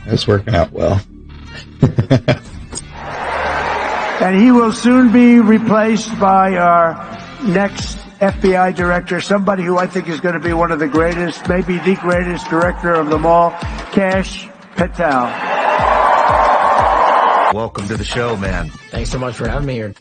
That's working out well. And he will soon be replaced by our next FBI director, somebody who I think is going to be one of the greatest, maybe the greatest director of them all, Kash Patel. Welcome to the show, man. Thanks so much for having me here.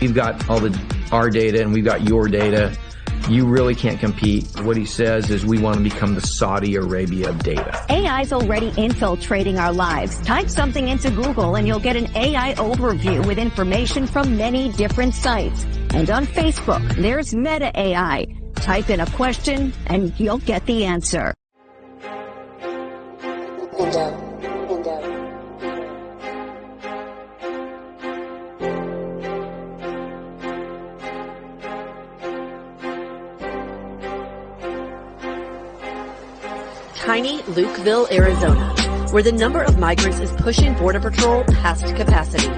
We've got all our data and we've got your data. You really can't compete. What he says is we want to become the Saudi Arabia of data. AI's already infiltrating our lives. Type something into Google and you'll get an AI overview with information from many different sites. And on Facebook, there's Meta AI. Type in a question and you'll get the answer. Tiny Lukeville, Arizona, where the number of migrants is pushing Border Patrol past capacity.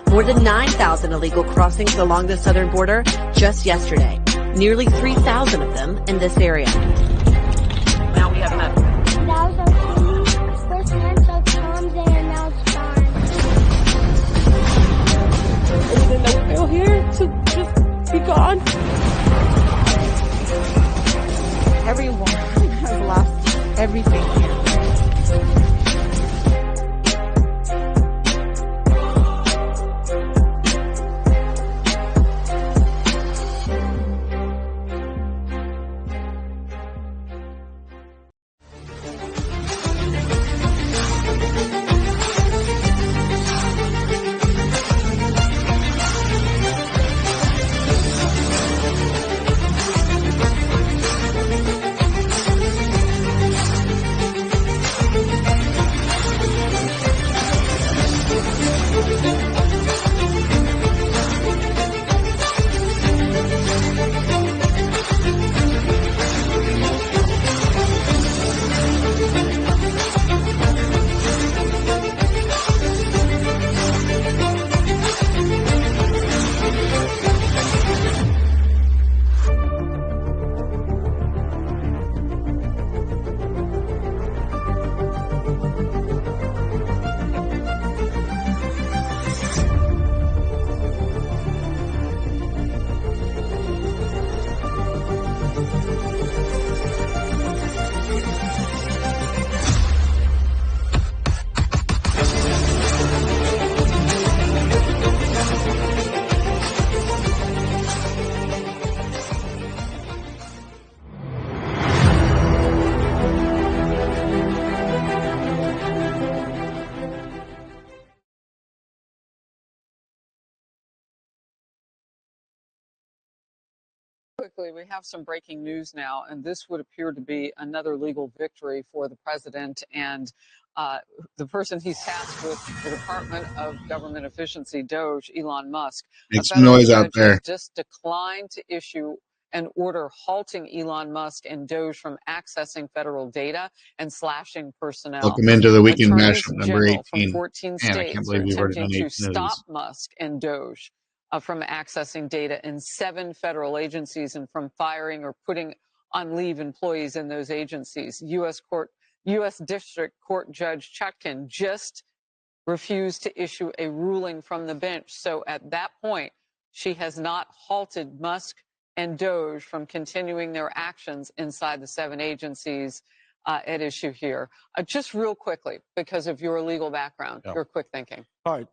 More than 9,000 illegal crossings along the southern border just yesterday. Nearly 3,000 of them in this area. Now we have met. That was our first month of Tom's Day and now it's gone. And then I feel here to just be gone. Everyone has lost everything here. Quickly, we have some breaking news now, and this would appear to be another legal victory for the president and the person he's tasked with the Department of Government Efficiency, DOGE, Elon Musk. Make some noise out there. Has just declined to issue an order halting Elon Musk and DOGE from accessing federal data and slashing personnel. Welcome into the weekend Attorneys mashup number General 18. from 14 Man, I states can't are believe we've already done attempting 8 to stop news. Musk and DOGE from accessing data in 7 federal agencies and from firing or putting on leave employees in those agencies. U.S. District Court Judge Chutkan just refused to issue a ruling from the bench. So at that point, she has not halted Musk and DOGE from continuing their actions inside the 7 agencies at issue here. Just real quickly, because of your legal background, your quick thinking. All right.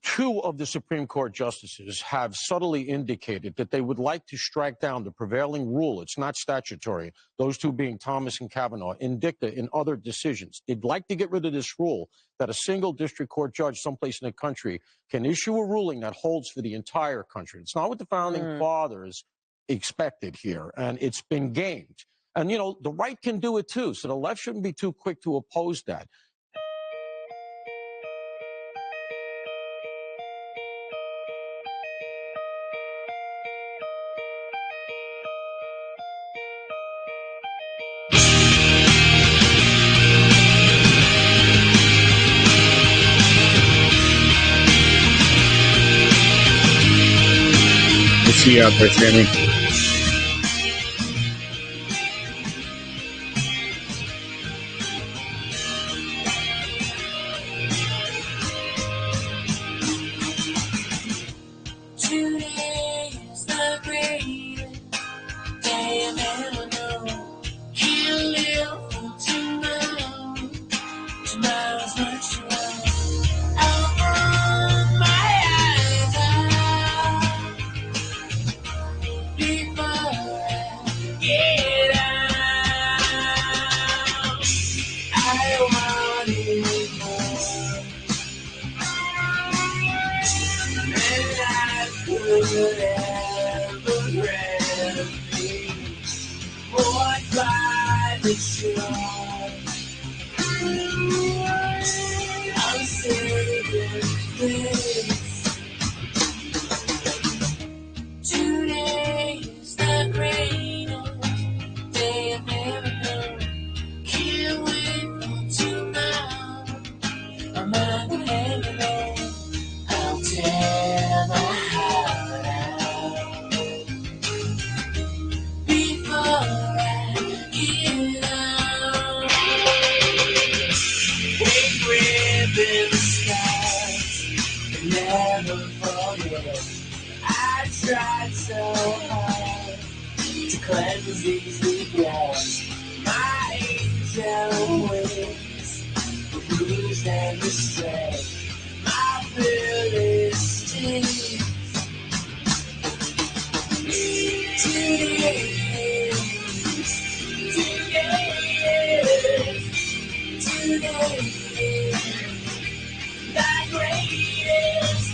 2 of the Supreme Court justices have subtly indicated that they would like to strike down the prevailing rule. It's not statutory. Those 2 being Thomas and Kavanaugh, in dicta, in other decisions. They'd like to get rid of this rule that a single district court judge someplace in the country can issue a ruling that holds for the entire country. It's not what the founding fathers expected here, and it's been gamed. And, you know, the right can do it, too, so the left shouldn't be too quick to oppose that. see you out there, Sammy. Today is the greatest day I've ever known. Can't live for tomorrow. Tomorrow's much too long. I'll open my eyes out before I get out. I wanted more than I could ever grant. Walk by the shore. I'm saving this. Today is the greatest day I've ever known. Can't wait for tomorrow. I'm not gonna hang alone. I'll tear my heart out before I get out. Big ribbon skies and never forget. I tried so hard to cleanse these regrets. My angel wings were bruised and astray. My fearless tears. Today, the greatest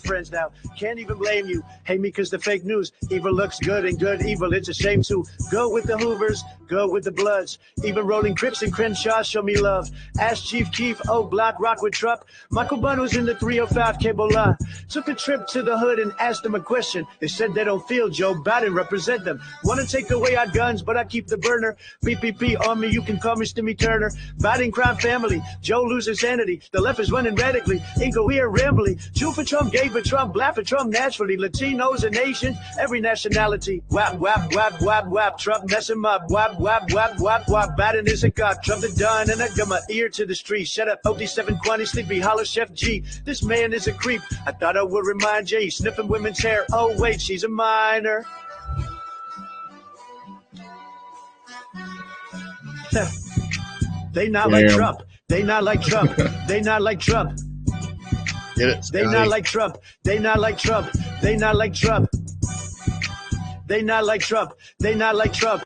Friends now, can't even blame you. Hate me because the fake news. Evil looks good and good evil. It's a shame to go with the Hoovers, go with the Bloods. Even rolling Crips and Crenshaw show me love. Ask Chief Keef, Oak Block, rock with Trupp. Michael Bunn was in the 305 cable line. Took a trip to the hood and asked them a question. They said they don't feel Joe Biden represent them. Want to take away our guns, but I keep the burner. PPP on me, you can call me Stimmy Turner. Biden crime family, Joe loses sanity. The left is running radically, incoherent, rambling. Jew for Trump, gay for Trump, black for Trump naturally. Latinos and Asians, every nationality. Wap, wap, wap, wap, wap. Trump mess him up. Wap, wap, wap, wap, wap. Biden is a god. Trump the done, and I got my ear to the street. Shut up, OD7 Quantity, Sleepy Hollow, Chef G. This man is a creep. I thought I would remind Jay, sniffing women's hair. Oh, wait, she's a minor. They not like Trump. They not like Trump. They not like Trump. Get it, They not like Trump. They not like Trump. They not like Trump. They not like Trump. They not like Trump.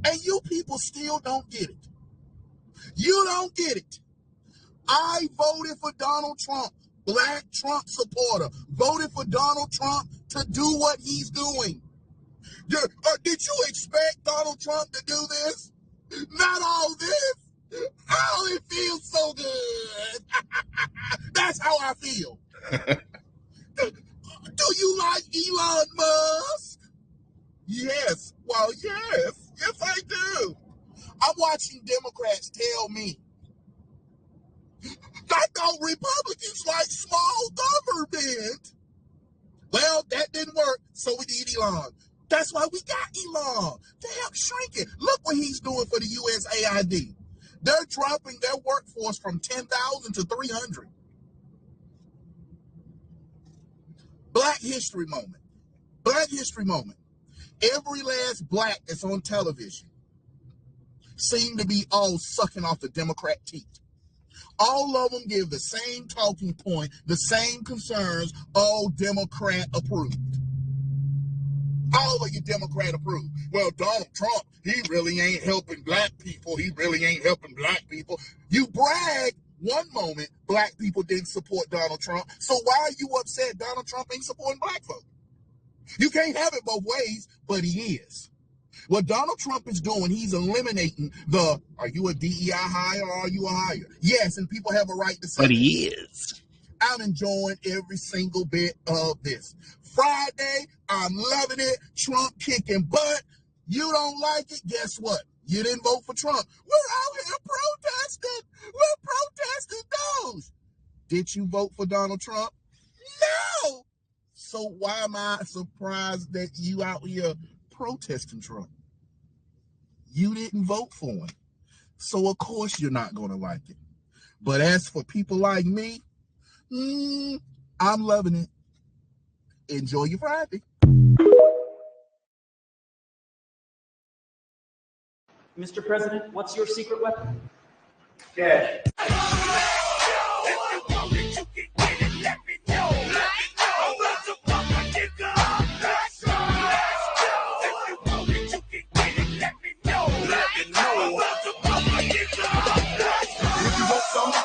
And you people still don't get it. You don't get it. I voted for Donald Trump, black Trump supporter, voted for Donald Trump to do what he's doing. Did you expect Donald Trump to do this? Not all this. Oh, it feels so good. That's how I feel. Do you like Elon Musk? Yes. Well, yes. Yes, I do. I'm watching Democrats tell me, I thought Republicans like small government. Well, that didn't work, so we need Elon. That's why we got Elon, to help shrink it. Look what he's doing for the USAID. They're dropping their workforce from 10,000 to 300. Black History Moment. Black History Moment. Every last black that's on television seem to be all sucking off the Democrat teat. All of them give the same talking point, the same concerns, all Democrat approved. All of you Democrat approved. Well, Donald Trump, he really ain't helping black people. He really ain't helping black people. You brag one moment black people didn't support Donald Trump. So why are you upset Donald Trump ain't supporting black folk? You can't have it both ways, but he is. What Donald Trump is doing, he's eliminating the, are you a DEI hire or are you a hire? Yes, and people have a right to say But he is. I'm enjoying every single bit of this. Friday, I'm loving it. Trump kicking butt. You don't like it? Guess what? You didn't vote for Trump. We're out here protesting. We're protesting those. Did you vote for Donald Trump? No. So why am I surprised that you out here protesting Trump? You didn't vote for him. So of course you're not going to like it. But as for people like me, I'm loving it. Enjoy your Friday. Mr. President, what's your secret weapon? Cash.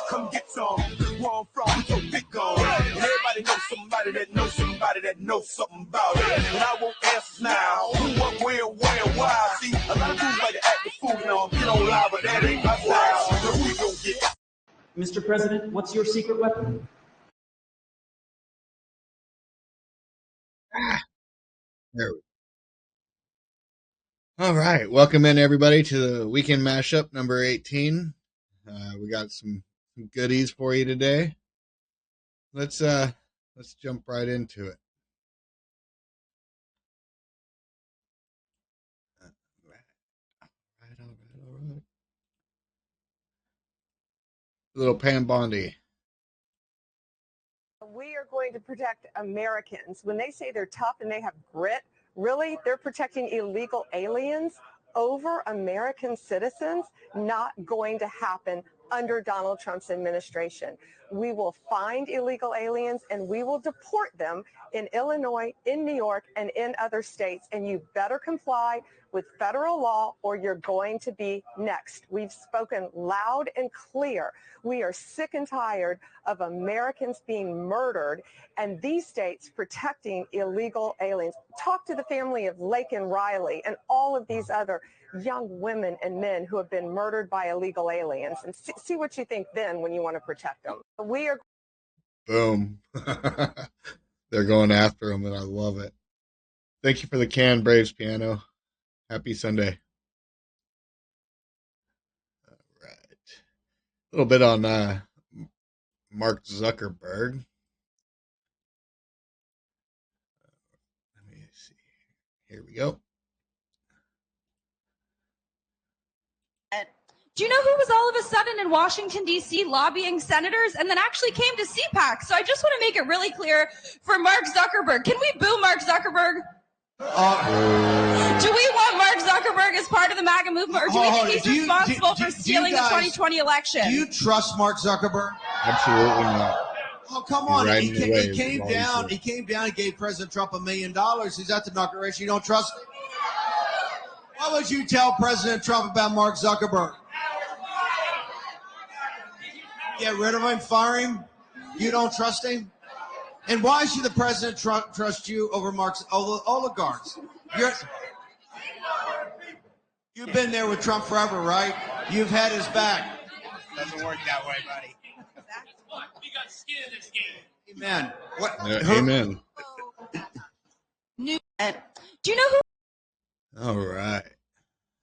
Come get some. Where I'm from, we so big on. And everybody knows somebody that knows somebody that knows something about it. And I won't answer now. Who, what, where, why? See, a lot of dudes like to act the fool now. Get on live, but that ain't my style. So who you gonna get? Mr. President, what's your secret weapon? There we go. All right. Welcome in, everybody, to the Weekend Mashup number 18. We got some goodies for you today. Let's jump right into it. All right. Little Pam Bondi. We are going to protect Americans. When they say they're tough and they have grit, really, they're protecting illegal aliens over American citizens. Not going to happen under Donald Trump's administration. We will find illegal aliens and we will deport them in Illinois, in New York, and in other states. And you better comply with federal law or you're going to be next. We've spoken loud and clear. We are sick and tired of Americans being murdered and these states protecting illegal aliens. Talk to the family of Lake and Riley and all of these other young women and men who have been murdered by illegal aliens and see what you think then when you want to protect them. We are. Boom. They're going after him, and I love it. Thank you for the Can Braves piano. Happy Sunday. All right. A little bit on Mark Zuckerberg. Let me see. Here we go. Do you know who was all of a sudden in Washington, D.C. lobbying senators and then actually came to CPAC? So I just want to make it really clear for Mark Zuckerberg. Can we boo Mark Zuckerberg? Do we want Mark Zuckerberg as part of the MAGA movement, or do we think he's responsible for stealing the 2020 election? Do you trust Mark Zuckerberg? Absolutely not. Oh, come on. He came down. He He gave President Trump $1 million. He's at the inauguration. You don't trust him? What would you tell President Trump about Mark Zuckerberg? Get rid of him, fire him? You don't trust him? And why should the president trust you over Mark's oligarchs? You've been there with Trump forever, right? You've had his back. Doesn't work that way, buddy. We got skin in this game. Amen. What? Amen. Do you know who? All right.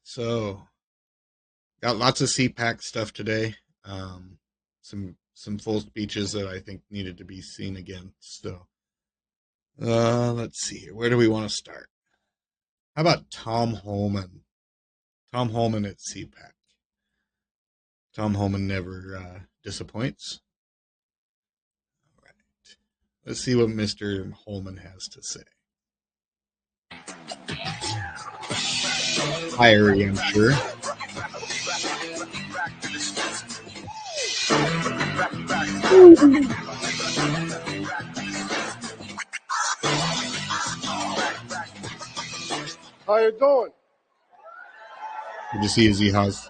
So, got lots of CPAC stuff today. Some full speeches that I think needed to be seen again. So, let's see here. Where do we want to start? How about Tom Homan? Tom Homan at CPAC. Tom Homan never disappoints. All right. Let's see what Mr. Holman has to say. Fiery, I'm sure. How you doing? Good to see you, Z-Haws.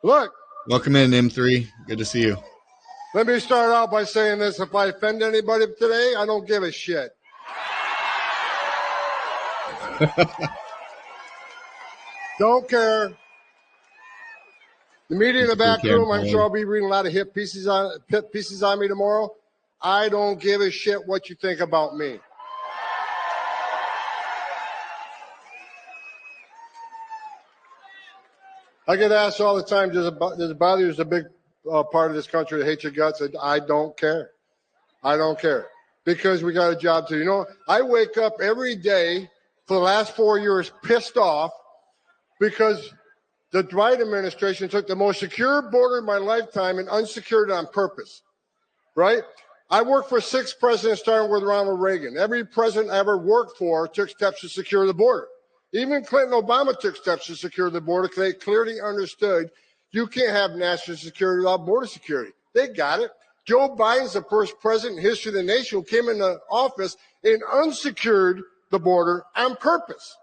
Look. Welcome in, M3. Good to see you. Let me start out by saying this. If I offend anybody today, I don't give a shit. Don't care. The media in the back room, I'm sure I'll be reading a lot of hit pieces on me tomorrow. I don't give a shit what you think about me. I get asked all the time, does it bother you? There's a big part of this country that hates your guts. I don't care. I don't care. Because we got a job to do. You know, I wake up every day for the last 4 years pissed off because the Biden administration took the most secure border in my lifetime and unsecured it on purpose, right? I worked for 6 presidents, starting with Ronald Reagan. Every president I ever worked for took steps to secure the border. Even Clinton and Obama took steps to secure the border because they clearly understood you can't have national security without border security. They got it. Joe Biden's the first president in history of the nation who came into office and unsecured the border on purpose.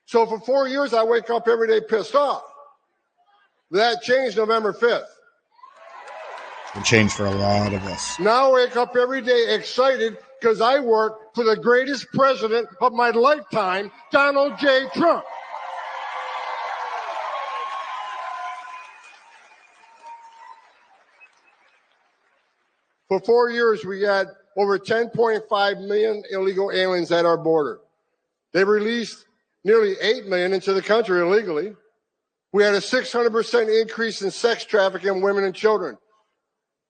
So for 4 years, I wake up every day pissed off. That changed November 5th. It changed for a lot of us. Now I wake up every day excited because I work for the greatest president of my lifetime, Donald J. Trump. For 4 years, we had over 10.5 million illegal aliens at our border. They released nearly 8 million into the country illegally. We had a 600% increase in sex trafficking of women and children.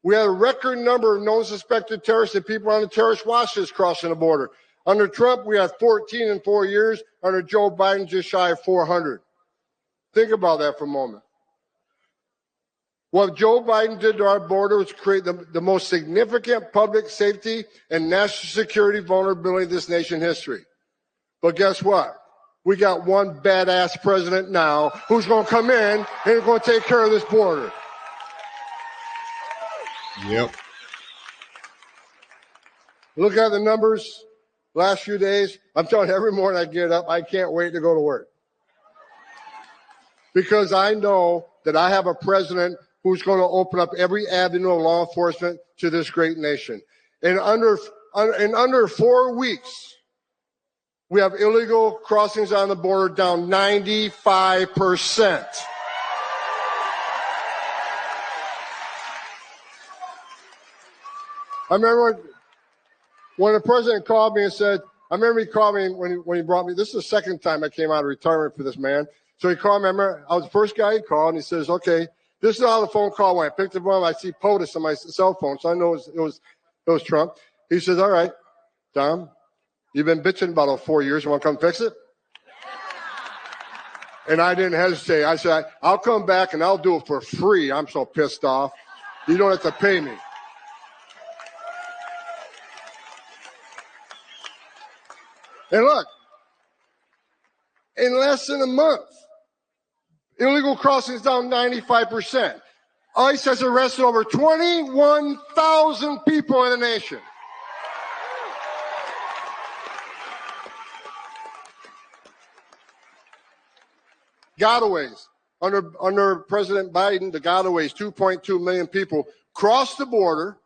We had a record number of known suspected terrorists and people on the terrorist watch list crossing the border. Under Trump, we had 14 in 4 years. Under Joe Biden, just shy of 400. Think about that for a moment. What Joe Biden did to our border was create the most significant public safety and national security vulnerability in this nation's history. But guess what? We got one badass president now who's going to come in and is going to take care of this border. Yep. Look at the numbers last few days. I'm telling you, every morning I get up, I can't wait to go to work. Because I know that I have a president who's going to open up every avenue of law enforcement to this great nation. In under 4 weeks, we have illegal crossings on the border down 95%. I remember when the president called me and said, I remember he called me when he brought me, this is the second time I came out of retirement for this man. So he called me, I remember I was the first guy he called, and he says, okay, this is how the phone call went. I picked up one, I see POTUS on my cell phone, so I know it was Trump. He says, all right, Tom, you've been bitching about 4 years. You want to come fix it? And I didn't hesitate. I said, I'll come back and I'll do it for free. I'm so pissed off. You don't have to pay me. And look, in less than a month, illegal crossings down 95%. ICE has arrested over 21,000 people in the nation. Gotaways. Under President Biden, the gotaways, 2.2 million people crossed the border,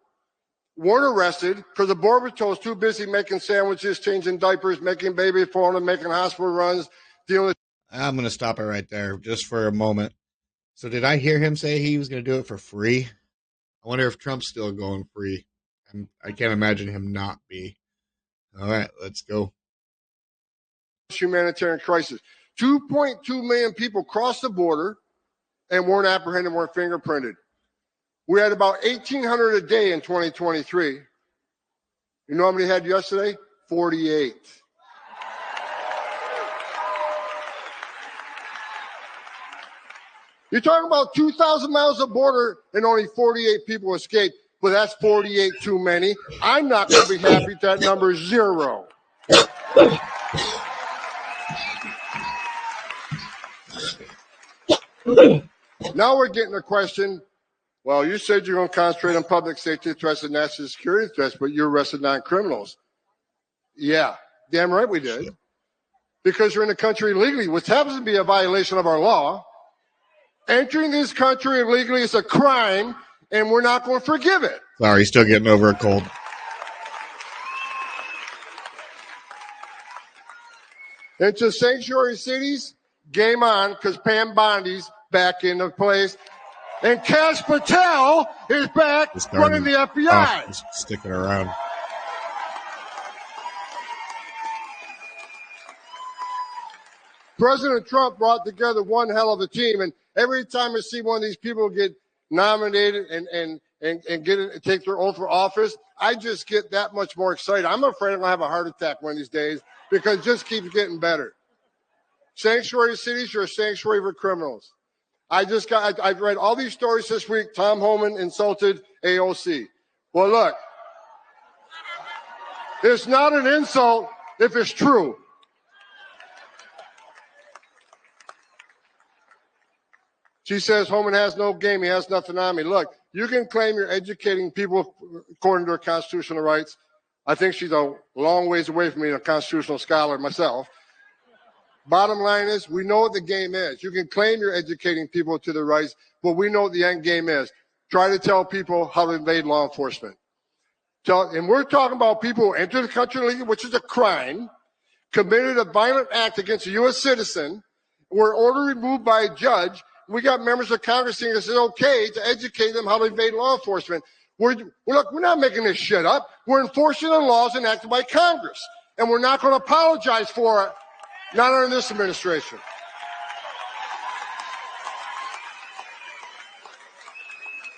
weren't arrested because the Border Patrol was too busy making sandwiches, changing diapers, making baby formula, making hospital runs, dealing with. I'm going to stop it right there just for a moment. So did I hear him say he was going to do it for free? I wonder if Trump's still going free. I can't imagine him not be. All right, let's go. Humanitarian crisis. 2.2 million people crossed the border and weren't apprehended, weren't fingerprinted. We had about 1,800 a day in 2023. You know how many had yesterday? 48. You're talking about 2,000 miles of border and only 48 people escaped. but that's 48 too many. I'm not going to be happy if that number is 0. Now we're getting a question. Well, you said you're going to concentrate on public safety threats and national security threats, but you arrested 9 criminals. Yeah, damn right we did. Because you're in the country illegally, which happens to be a violation of our law. Entering this country illegally is a crime, and we're not going to forgive it. Sorry, still getting over a cold. Into sanctuary cities, game on, because Pam Bondi's back into place. And Kash Patel is back running the FBI. Just sticking around. President Trump brought together one hell of a team, and every time I see one of these people get nominated and take their oath for office, I just get that much more excited. I'm afraid I'm going to have a heart attack one of these days because it just keeps getting better. Sanctuary cities are a sanctuary for criminals. I've read all these stories this week. Tom Homan insulted AOC. Well, look, it's not an insult if it's true. She says Homan has no game. He has nothing on me. Look, you can claim you're educating people according to their constitutional rights. I think she's a long ways away from being a constitutional scholar myself. Bottom line is, we know what the game is. You can claim you're educating people to their rights, but we know what the end game is. Try to tell people how to invade law enforcement. And we're talking about people who enter the country illegally, which is a crime, committed a violent act against a U.S. citizen, were ordered removed by a judge. We got members of Congress saying it's okay to educate them how to invade law enforcement. Look, we're not making this shit up. We're enforcing the laws enacted by Congress, and we're not going to apologize for it. Not under this administration.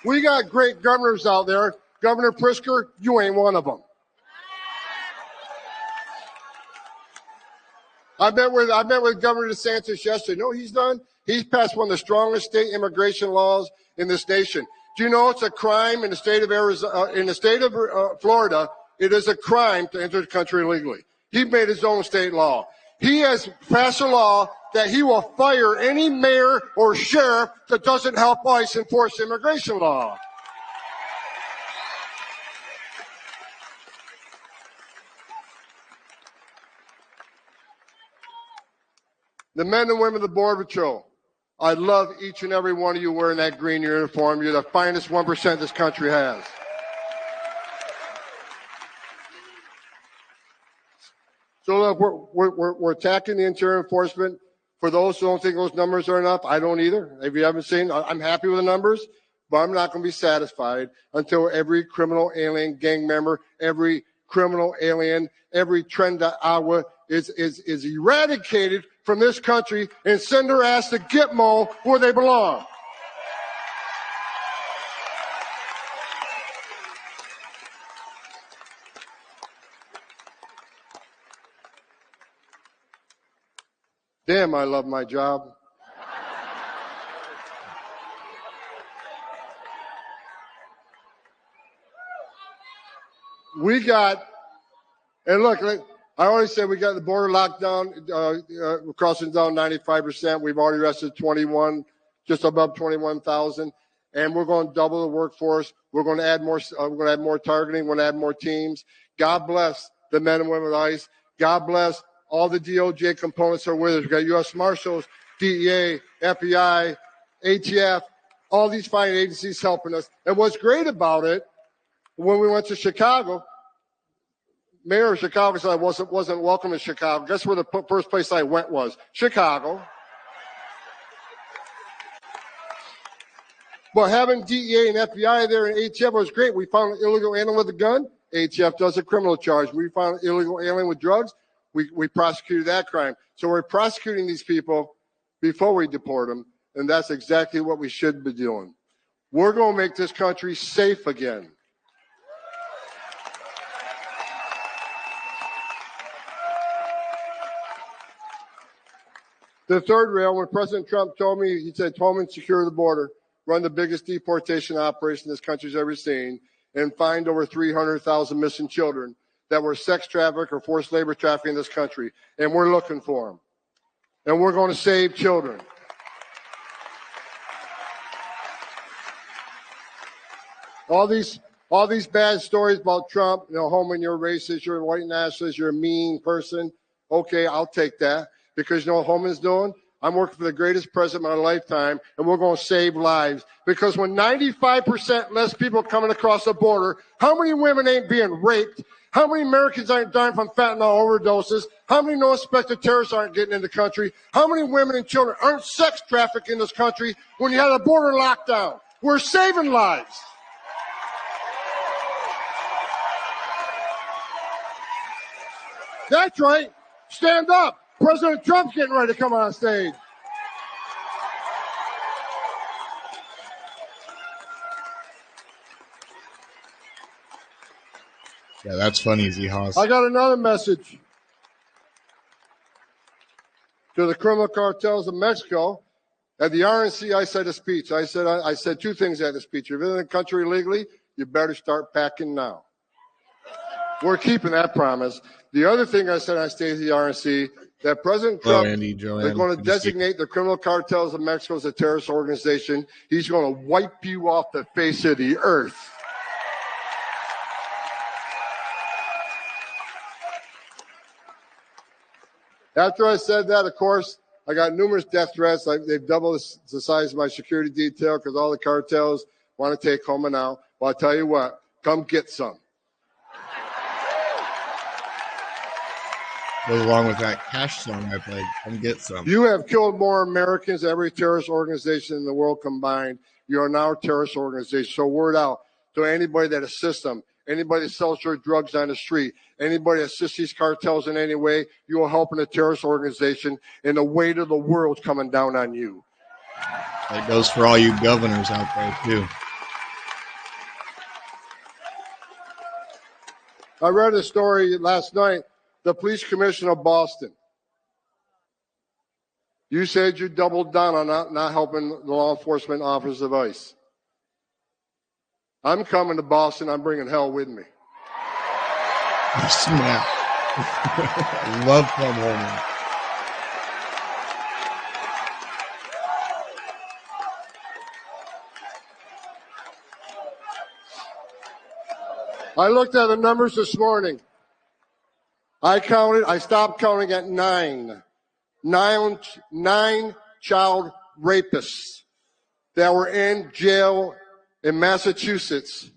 We got great governors out there. Governor Pritzker, you ain't one of them. I met with Governor DeSantis yesterday. You know what he's done? He's passed one of the strongest state immigration laws in this nation. Do you know it's a crime in the state of Arizona, in the state of Florida? It is a crime to enter the country illegally. He made his own state law. He has passed a law that he will fire any mayor or sheriff that doesn't help ICE enforce immigration law. The men and women of the Border Patrol, I love each and every one of you wearing that green uniform. You're the finest 1% this country has. So look, we're attacking the interior enforcement. For those who don't think those numbers are enough, I don't either. If you haven't seen, I'm happy with the numbers, but I'm not going to be satisfied until every criminal alien gang member, every criminal alien, every Trenda Agua is eradicated from this country and send their ass to Gitmo where they belong. Damn, I love my job. We got, and look, I already said we got the border locked down, crossing down 95%. We've already arrested 21, just above 21,000, and we're going to double the workforce. We're going to add more. We're going to add more targeting. We're going to add more teams. God bless the men and women of ICE. God bless all the DOJ components are with us. We've got U.S. Marshals, DEA, FBI, ATF, all these fine agencies helping us. And what's great about it, when we went to Chicago, Mayor of Chicago said I wasn't welcome in Chicago. Guess where the first place I went was? Chicago. But having DEA and FBI there and ATF was great. We found an illegal alien with a gun. ATF does a criminal charge. We found an illegal alien with drugs. We prosecuted that crime. So we're prosecuting these people before we deport them, and that's exactly what we should be doing. We're going to make this country safe again. The third rail, when President Trump told me, he said, Tolman, secure the border, run the biggest deportation operation this country's ever seen. and find over 300,000 missing children that were sex trafficked or forced labor trafficked in this country. And we're looking for them. And we're going to save children. All these bad stories about Trump, Holman, you're racist, you're a white nationalist, you're a mean person. Okay, I'll take that. Because you know what Holman's doing? I'm working for the greatest president of my lifetime, and we're going to save lives. Because when 95% less people are coming across the border, how many women ain't being raped? How many Americans aren't dying from fentanyl overdoses? How many no-suspected terrorists aren't getting in the country? How many women and children aren't sex trafficked in this country when you have a border lockdown? We're saving lives. That's right. Stand up. President Trump's getting ready to come on stage. Yeah, that's funny, Z-Hoss. I got another message to the criminal cartels of Mexico. At the RNC, I said a speech. I said two things at the speech. If you're in the country illegally, you better start packing now. We're keeping that promise. The other thing I said on stage at the RNC, that President Trump is going to designate the criminal cartels of Mexico as a terrorist organization. He's going to wipe you off the face of the earth. After I said that, of course, I got numerous death threats. They've doubled the size of my security detail because all the cartels want to take Homa now. Well, I'll tell you what, come get some. Goes along with that Cash song I played. Come get some. You have killed more Americans than every terrorist organization in the world combined. You are now a terrorist organization. So word out to anybody that assists them, anybody that sells your drugs on the street, anybody that assists these cartels in any way, you are helping a terrorist organization, and the weight of the world's coming down on you. That goes for all you governors out there, too. I read a story last night. The police commissioner of Boston. You said you doubled down on not helping the law enforcement officers of ICE. I'm coming to Boston. I'm bringing hell with me. Snap. Love Tom Holman. I looked at the numbers this morning. I stopped counting at 9. Nine child rapists that were in jail in Massachusetts.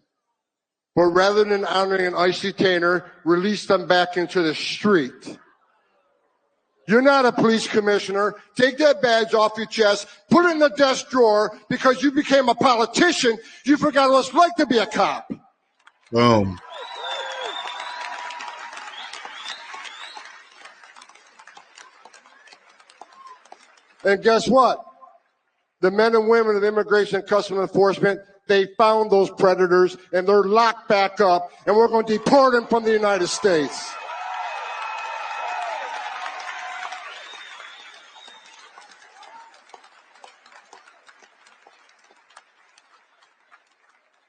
But rather than honoring an ICE detainer, released them back into the street. You're not a police commissioner. Take that badge off your chest, put it in the desk drawer, because you became a politician. You forgot what it's like to be a cop. Boom. And guess what? The men and women of Immigration and Customs Enforcement, they found those predators, and they're locked back up, and we're going to deport them from the United States.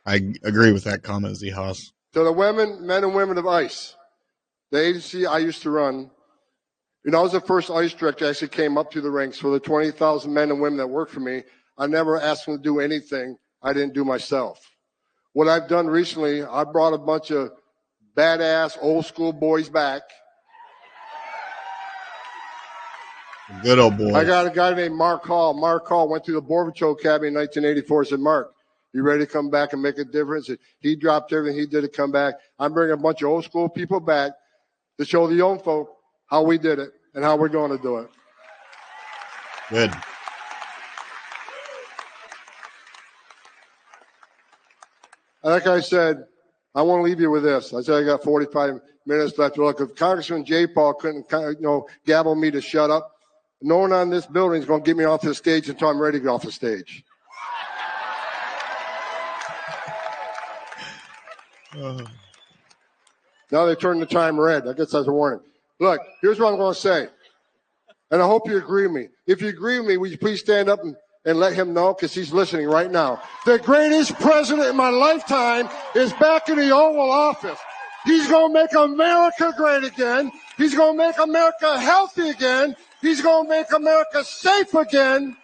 I agree with that comment, Z-Hoss. To the men and women of ICE, the agency I used to run, I was the first ICE director that actually came up through the ranks. For the 20,000 men and women that work for me, I never asked them to do anything I didn't do myself. What I've done recently, I brought a bunch of badass old school boys back. Good old boy. I got a guy named Mark Hall. Mark Hall went through the Border Patrol Academy in 1984. I said, Mark, you ready to come back and make a difference? And he dropped everything he did to come back. I'm bringing a bunch of old school people back to show the young folk how we did it and how we're going to do it. Good. Like I said, I want to leave you with this. I said I got 45 minutes left. Look, if Congressman J. Paul couldn't, gavel me to shut up, no one on this building is going to get me off the stage until I'm ready to get off the stage. Now they turned the time red. I guess that's a warning. Look, here's what I'm going to say. And I hope you agree with me. If you agree with me, would you please stand up and and let him know, because he's listening right now. The greatest president in my lifetime is back in the Oval Office. He's going to make America great again. He's going to make America healthy again. He's going to make America safe again.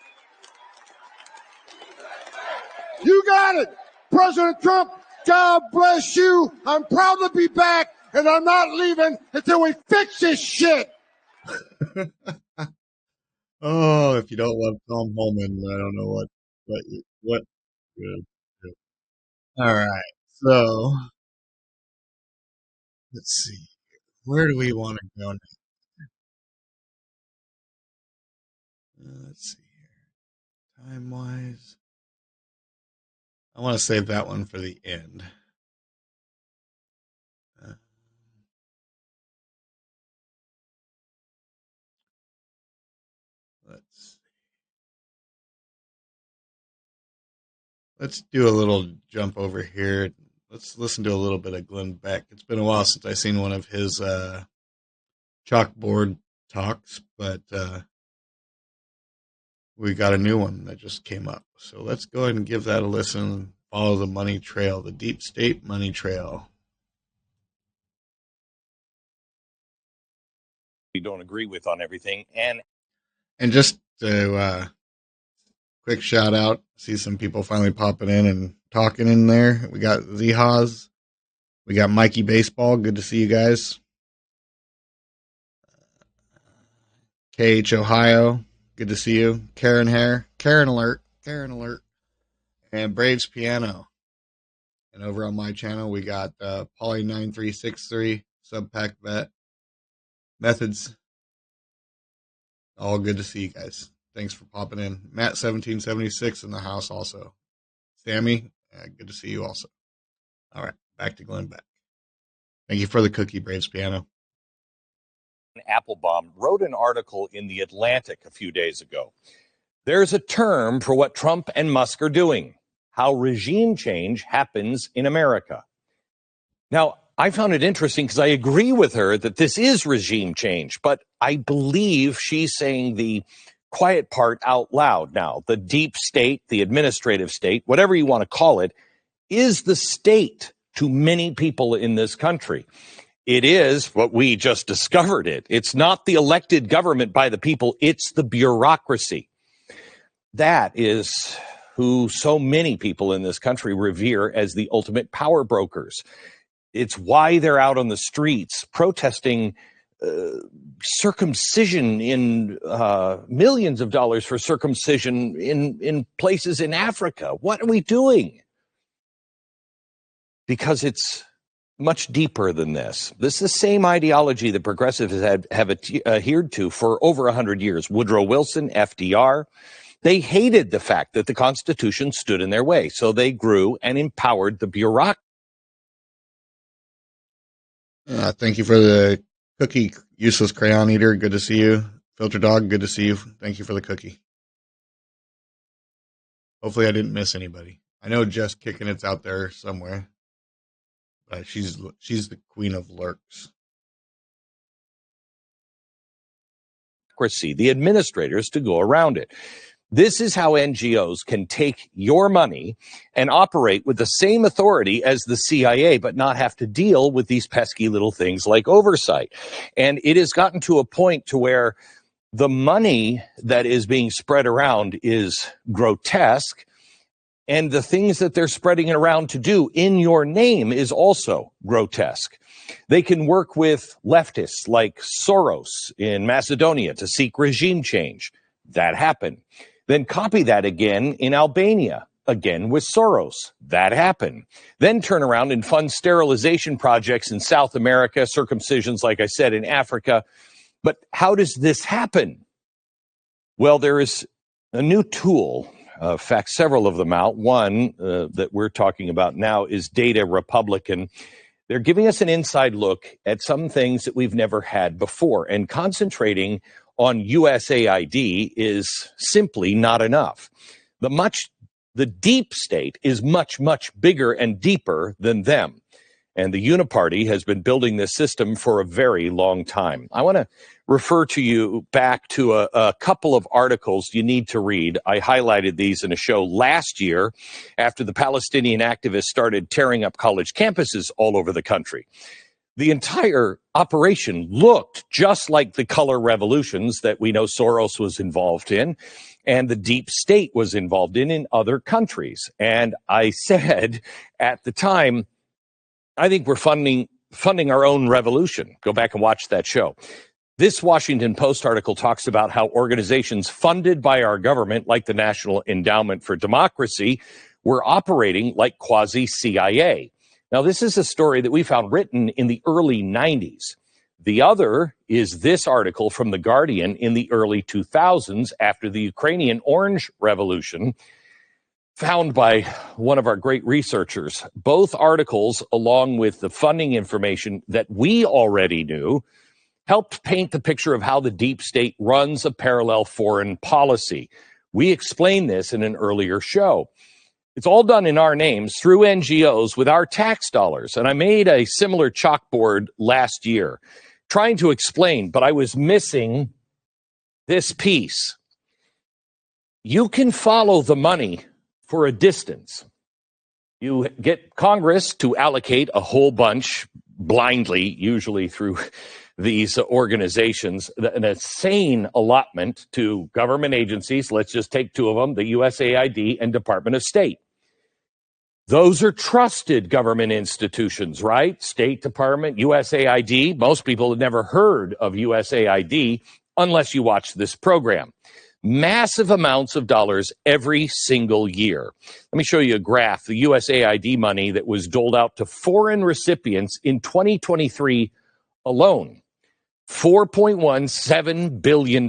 You got it. President Trump, God bless you. I'm proud to be back, and I'm not leaving until we fix this shit. Oh, if you don't love Tom Holman, I don't know what good. All right. So let's see. Where do we want to go next? Let's see here. Time wise, I want to save that one for the end. Let's do a little jump over here. Let's listen to a little bit of Glenn Beck. It's been a while since I've seen one of his chalkboard talks, but we got a new one that just came up. So let's go ahead and give that a listen. Follow the money trail, the deep state money trail. We don't agree with on everything. And just to quick shout out, see some people finally popping in and talking in there. We got Z-Haws. We got Mikey Baseball. Good to see you guys. KH Ohio. Good to see you. Karen Hare. Karen Alert. Karen Alert. And Braves Piano. And over on my channel, we got Polly9363, Subpack Vet, Methods. All good to see you guys. Thanks for popping in. Matt1776 in the house also. Sammy, good to see you also. All right, back to Glenn Beck. Thank you for the cookie, Braves Piano. Applebaum wrote an article in The Atlantic a few days ago. There's a term for what Trump and Musk are doing, how regime change happens in America. Now, I found it interesting because I agree with her that this is regime change, but I believe she's saying the quiet part out loud now. The deep state, the administrative state, whatever you want to call it, is the state to many people in this country. It is what we just discovered it. It's not the elected government by the people, it's the bureaucracy. That is who so many people in this country revere as the ultimate power brokers. It's why they're out on the streets protesting circumcision in millions of dollars for circumcision in places in Africa. What are we doing? Because it's much deeper than this. This is the same ideology that progressives have adhered to for over 100 years. Woodrow Wilson, FDR, they hated the fact that the Constitution stood in their way. So they grew and empowered the bureaucracy. Thank you for the cookie, Useless Crayon Eater. Good to see you. Filter Dog, good to see you. Thank you for the cookie. Hopefully I didn't miss anybody. I know Jess Kicking It's out there somewhere. But she's the queen of lurks. The administrators to go around it. This is how NGOs can take your money and operate with the same authority as the CIA, but not have to deal with these pesky little things like oversight. And it has gotten to a point to where the money that is being spread around is grotesque, and the things that they're spreading it around to do in your name is also grotesque. They can work with leftists like Soros in Macedonia to seek regime change. That happened. Then copy that again in Albania, again with Soros. That happened. Then turn around and fund sterilization projects in South America, circumcisions, like I said, in Africa. But how does this happen? Well, there is a new tool. In fact, several of them out. One that we're talking about now is Data Republican. They're giving us an inside look at some things that we've never had before, and concentrating on USAID is simply not enough. The deep state is much, much bigger and deeper than them. And the Uniparty has been building this system for a very long time. I want to refer to you back to a couple of articles you need to read. I highlighted these in a show last year after the Palestinian activists started tearing up college campuses all over the country. The entire operation looked just like the color revolutions that we know Soros was involved in and the deep state was involved in other countries. And I said at the time, I think we're funding our own revolution. Go back and watch that show. This Washington Post article talks about how organizations funded by our government, like the National Endowment for Democracy, were operating like quasi-CIA. Now, this is a story that we found written in the early 90s. The other is this article from The Guardian in the early 2000s after the Ukrainian Orange Revolution, found by one of our great researchers. Both articles, along with the funding information that we already knew, helped paint the picture of how the deep state runs a parallel foreign policy. We explained this in an earlier show. It's all done in our names through NGOs with our tax dollars. And I made a similar chalkboard last year trying to explain, but I was missing this piece. You can follow the money for a distance. You get Congress to allocate a whole bunch blindly, usually through these organizations, an insane allotment to government agencies. Let's just take two of them, the USAID and Department of State. Those are trusted government institutions, right? State Department, USAID. Most people have never heard of USAID unless you watch this program. Massive amounts of dollars every single year. Let me show you a graph. The USAID money that was doled out to foreign recipients in 2023 alone, $4.17 billion.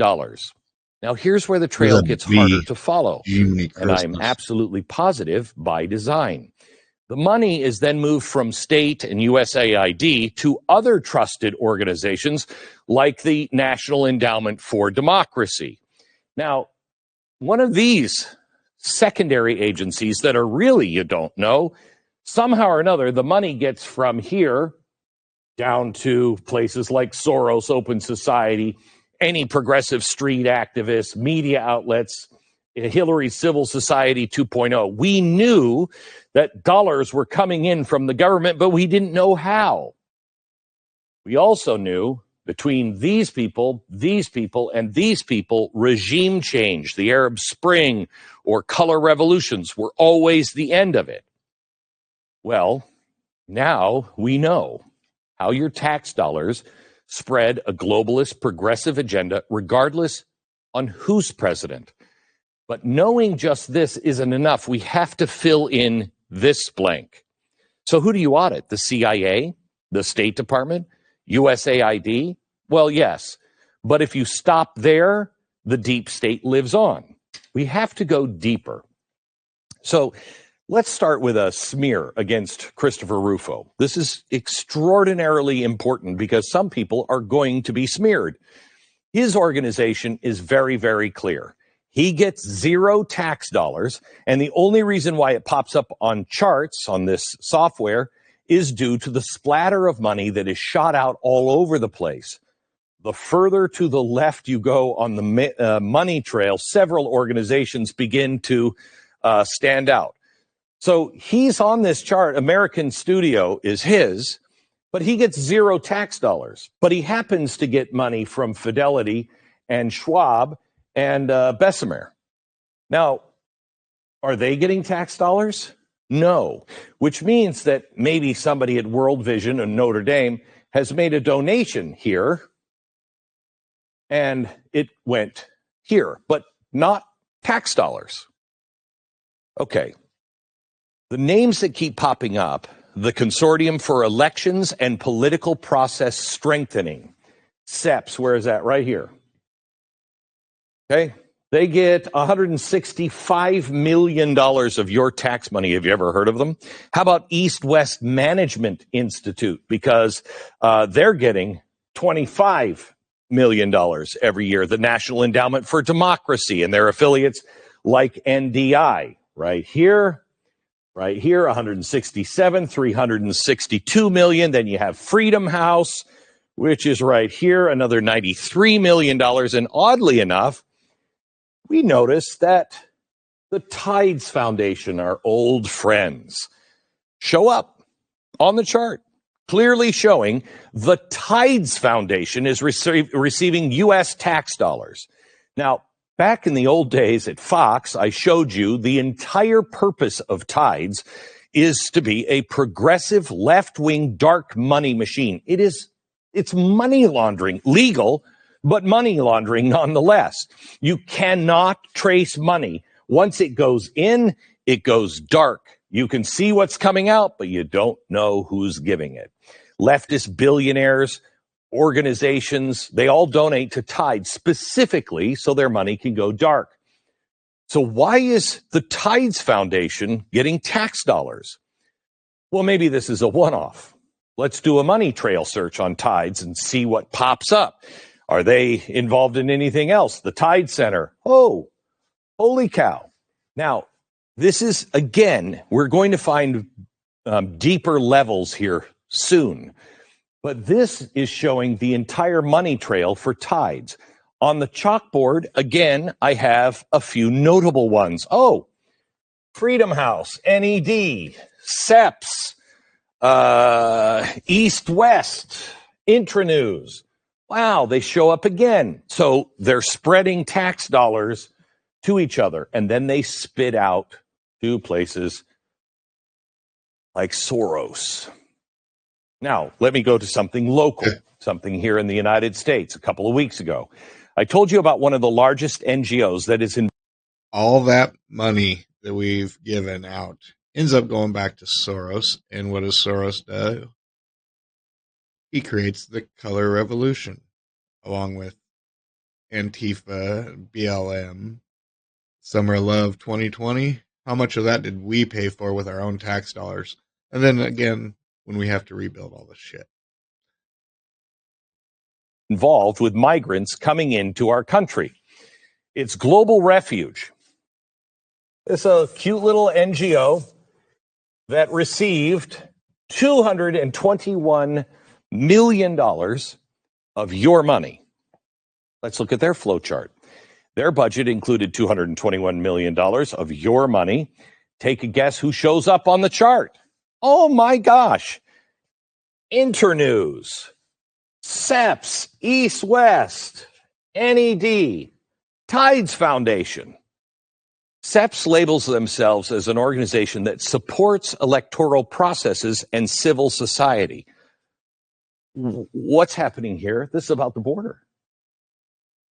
Now, here's where the trail gets harder to follow, and I'm absolutely positive by design. The money is then moved from state and USAID to other trusted organizations like the National Endowment for Democracy. Now, one of these secondary agencies that are really you don't know, somehow or another, the money gets from here down to places like Soros, Open Society, any progressive street activists, media outlets, Hillary Civil Society 2.0. We knew that dollars were coming in from the government, but we didn't know how. We also knew between these people, and these people, regime change, the Arab Spring or color revolutions were always the end of it. Well, now we know how your tax dollars spread a globalist progressive agenda, regardless on who's president. But knowing just this isn't enough. We have to fill in this blank. So who do you audit? The CIA? The State Department? USAID? Well, yes. But if you stop there, the deep state lives on. We have to go deeper. So let's start with a smear against Christopher Rufo. This is extraordinarily important because some people are going to be smeared. His organization is very, very clear. He gets zero tax dollars, and the only reason why it pops up on charts on this software is due to the splatter of money that is shot out all over the place. The further to the left you go on the money trail, several organizations begin to stand out. So he's on this chart. American Studio is his, but he gets zero tax dollars. But he happens to get money from Fidelity and Schwab and Bessemer. Now, are they getting tax dollars? No, which means that maybe somebody at World Vision and Notre Dame has made a donation here, and it went here, but not tax dollars. Okay. The names that keep popping up, the Consortium for Elections and Political Process Strengthening, CEPS, where is that? Right here. Okay. They get $165 million of your tax money. Have you ever heard of them? How about East West Management Institute? Because they're getting $25 million every year. The National Endowment for Democracy and their affiliates like NDI right here. Right here, 167, 362 million. Then you have Freedom House, which is right here, another $93 million. And oddly enough, we noticed that the Tides Foundation, our old friends, show up on the chart, clearly showing the Tides Foundation is receiving U.S. tax dollars. Now, back in the old days at Fox, I showed you the entire purpose of Tides is to be a progressive left-wing dark money machine. It's money laundering, legal, but money laundering nonetheless. You cannot trace money. Once it goes in, it goes dark. You can see what's coming out, but you don't know who's giving it. Leftist billionaires, organizations, they all donate to Tide specifically so their money can go dark. So why is the Tides Foundation getting tax dollars? Well, maybe this is a one-off. Let's do a money trail search on Tides and see what pops up. Are they involved in anything else? The Tide Center. Oh, holy cow. Now, this is, again, we're going to find deeper levels here soon. But this is showing the entire money trail for Tides. On the chalkboard, again, I have a few notable ones. Oh, Freedom House, NED, SEPs, East West, Intranews. Wow, they show up again. So they're spreading tax dollars to each other, and then they spit out to places like Soros. Now, let me go to something local, something here in the United States. A couple of weeks ago, I told you about one of the largest NGOs that is in. All that money that we've given out ends up going back to Soros. And what does Soros do? He creates the color revolution along with Antifa, BLM, Summer Love 2020. How much of that did we pay for with our own tax dollars? And then again, when we have to rebuild all this shit. Involved with migrants coming into our country. It's Global Refuge. It's a cute little NGO that received $221 million of your money. Let's look at their flow chart. Their budget included $221 million of your money. Take a guess who shows up on the chart. Oh my gosh. Internews, SEPs, East West, NED, Tides Foundation. SEPs labels themselves as an organization that supports electoral processes and civil society. What's happening here? This is about the border.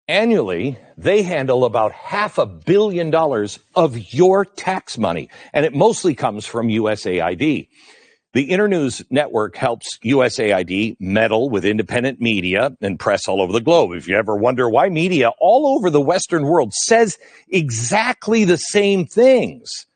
Annually, they handle about $500 million of your tax money, and it mostly comes from USAID. The Internews Network helps USAID meddle with independent media and press all over the globe. If you ever wonder why media all over the Western world says exactly the same things,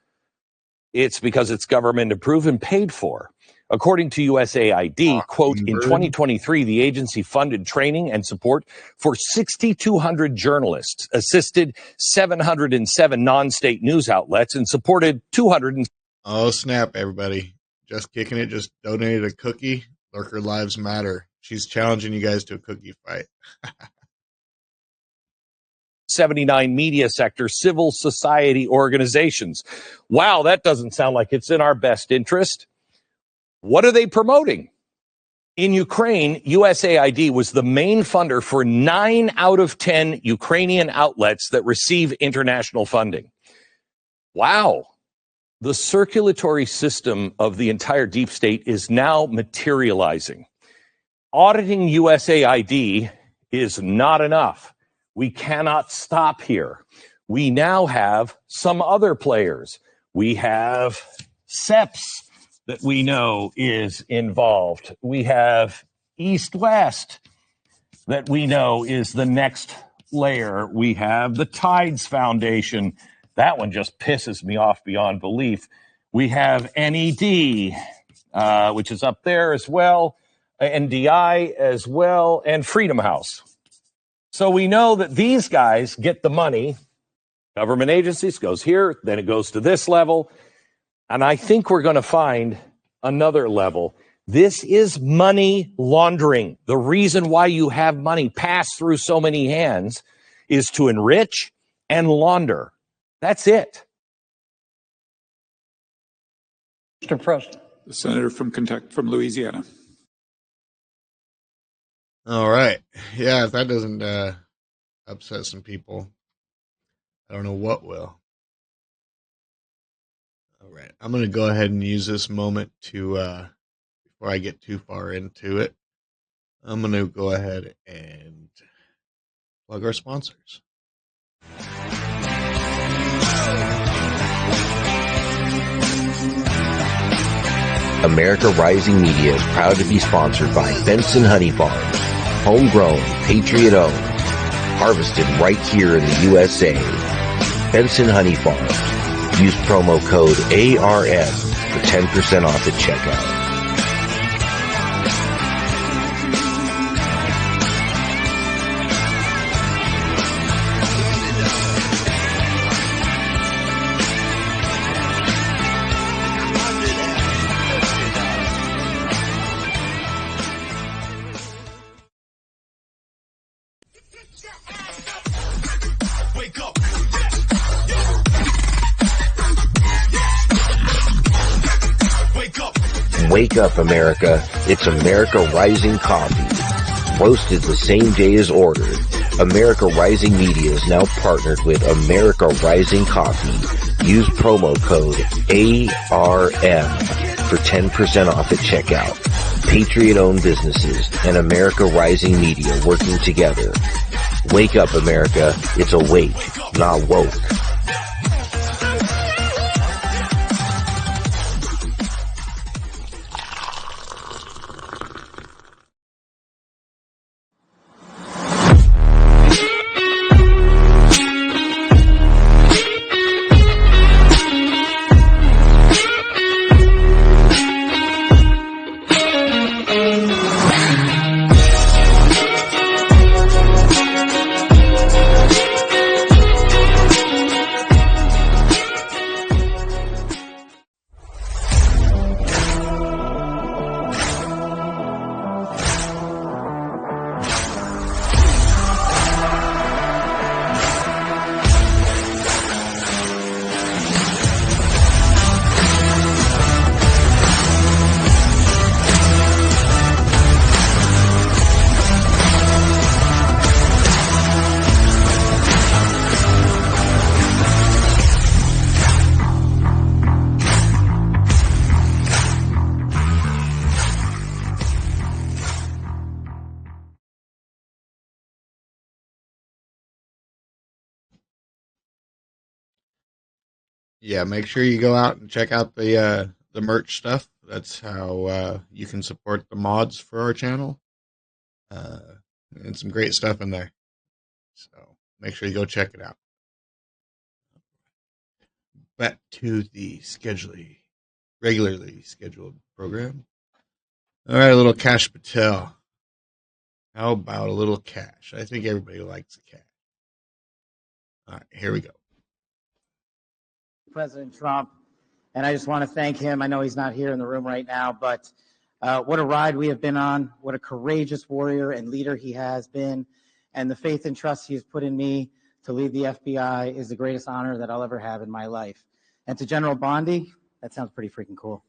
it's because it's government approved and paid for. According to USAID, quote, in 2023, the agency funded training and support for 6,200 journalists, assisted 707 non-state news outlets, and supported 200. Oh, snap, everybody. Just kicking it, just donated a cookie. Lurker Lives Matter. She's challenging you guys to a cookie fight. 79 media sector civil society organizations. Wow, that doesn't sound like it's in our best interest. What are they promoting? In Ukraine, USAID was the main funder for 9 out of 10 Ukrainian outlets that receive international funding. Wow. The circulatory system of the entire deep state is now materializing. Auditing USAID is not enough. We cannot stop here. We now have some other players. We have SEPs that we know is involved. We have East West that we know is the next layer. We have the Tides Foundation. That one just pisses me off beyond belief. We have NED, which is up there as well, NDI as well, and Freedom House. So we know that these guys get the money. Government agencies goes here, then it goes to this level. And I think we're going to find another level. This is money laundering. The reason why you have money pass through so many hands is to enrich and launder. That's it. Mr. President. The senator from Kentucky, from Louisiana. All right. Yeah, if that doesn't upset some people, I don't know what will. All right. I'm going to go ahead and use this moment to, before I get too far into it, I'm going to go ahead and plug our sponsors. America Rising Media is proud to be sponsored by Benson Honey Farms, homegrown, patriot-owned, harvested right here in the USA. Benson Honey Farms. Use promo code ARM for 10% off at checkout. Wake up, America. It's America Rising Coffee. Roasted the same day as ordered, America Rising Media is now partnered with America Rising Coffee. Use promo code ARM for 10% off at checkout. Patriot-owned businesses and America Rising Media working together. Wake up, America. It's awake, not woke. Yeah, make sure you go out and check out the merch stuff. That's how you can support the mods for our channel. And some great stuff in there. So make sure you go check it out. Back to the regularly scheduled program. All right, a little Cash Patel. How about a little cash? I think everybody likes the cash. All right, here we go. President Trump, and I just want to thank him. I know he's not here in the room right now, but what a ride we have been on. What a courageous warrior and leader he has been, and the faith and trust he has put in me to lead the FBI is the greatest honor that I'll ever have in my life. And to General Bondi, that sounds pretty freaking cool.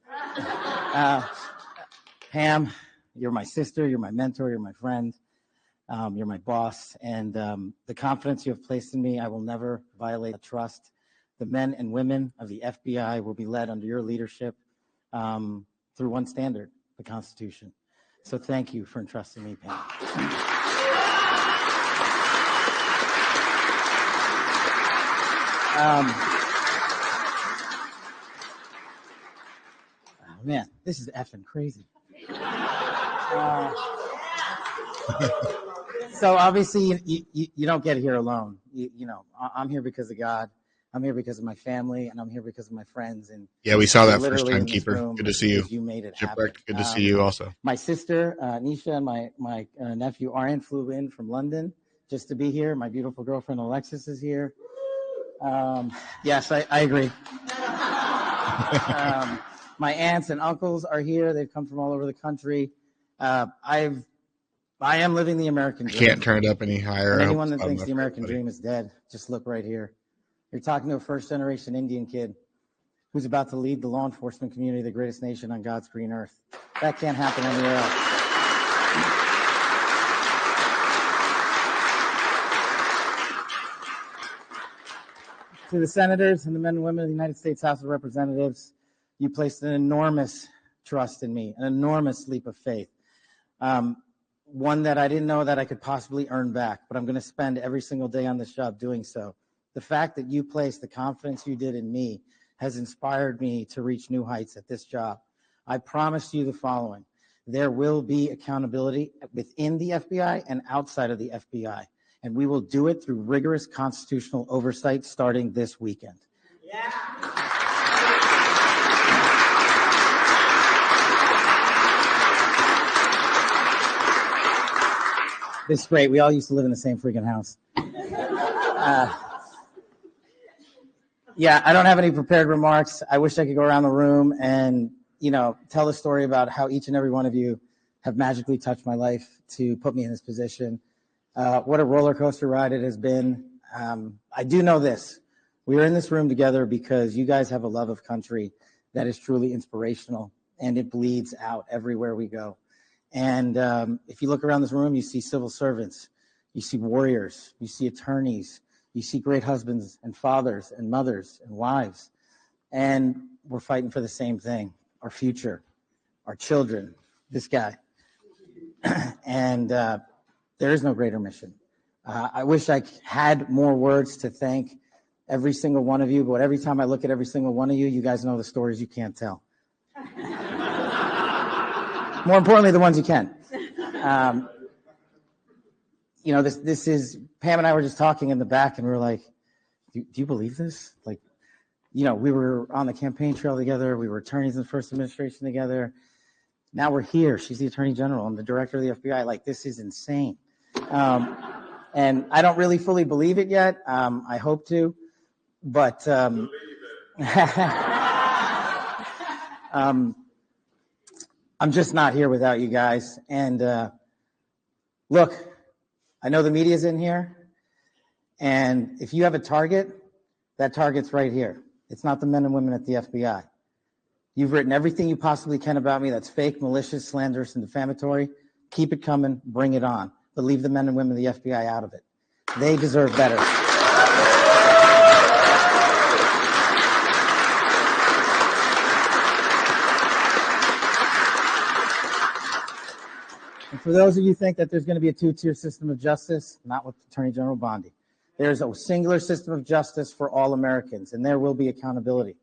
Pam, you're my sister, you're my mentor, you're my friend, you're my boss, and the confidence you have placed in me, I will never violate that trust. The men and women of the FBI will be led under your leadership through one standard, the Constitution. So thank you for entrusting me, Pam. Oh man, this is effing crazy. So obviously you don't get here alone. You know, I'm here because of God. I'm here because of my family, and I'm here because of my friends. And yeah, we saw that first time, Keeper. Good to see you. You made it Shipwreck, happen. good to see you also. My sister, Nisha, and my nephew, Aryan, flew in from London just to be here. My beautiful girlfriend, Alexis, is here. Yes, I agree. My aunts and uncles are here. They've come from all over the country. I am living the American dream. I can't turn it up any higher. And I hope anyone it's that loud thinks enough the for American everybody. dream is dead, just look right here. You're talking to a first-generation Indian kid who's about to lead the law enforcement community, the greatest nation on God's green earth. That can't happen anywhere else. To the senators and the men and women of the United States House of Representatives, you placed an enormous trust in me, an enormous leap of faith. One that I didn't know that I could possibly earn back, but I'm going to spend every single day on this job doing so. The fact that you placed the confidence you did in me has inspired me to reach new heights at this job. I promise you the following. There will be accountability within the FBI and outside of the FBI, and we will do it through rigorous constitutional oversight starting this weekend. This is great. We all used to live in the same freaking house. Yeah, I don't have any prepared remarks. I wish I could go around the room and, tell a story about how each and every one of you have magically touched my life to put me in this position. What a roller coaster ride it has been. I do know this. We are in this room together because you guys have a love of country that is truly inspirational, and it bleeds out everywhere we go. And if you look around this room, you see civil servants, you see warriors, you see attorneys, you see great husbands and fathers and mothers and wives. And we're fighting for the same thing, our future, our children, this guy. And there is no greater mission. I wish I had more words to thank every single one of you, but every time I look at every single one of you, you guys know the stories you can't tell. More importantly, the ones you can. This is, Pam and I were just talking in the back, and we were like, do you believe this? Like, we were on the campaign trail together. We were attorneys in the first administration together. Now we're here. She's the attorney general. I'm the director of the FBI. Like, this is insane. And I don't really fully believe it yet. I hope to, but I'm just not here without you guys. And look, I know the media's in here, and if you have a target, that target's right here. It's not the men and women at the FBI. You've written everything you possibly can about me that's fake, malicious, slanderous, and defamatory. Keep it coming, bring it on. But leave the men and women of the FBI out of it. They deserve better. And for those of you who think that there's going to be a two-tier system of justice, not with Attorney General Bondi. There's a singular system of justice for all Americans, and there will be accountability.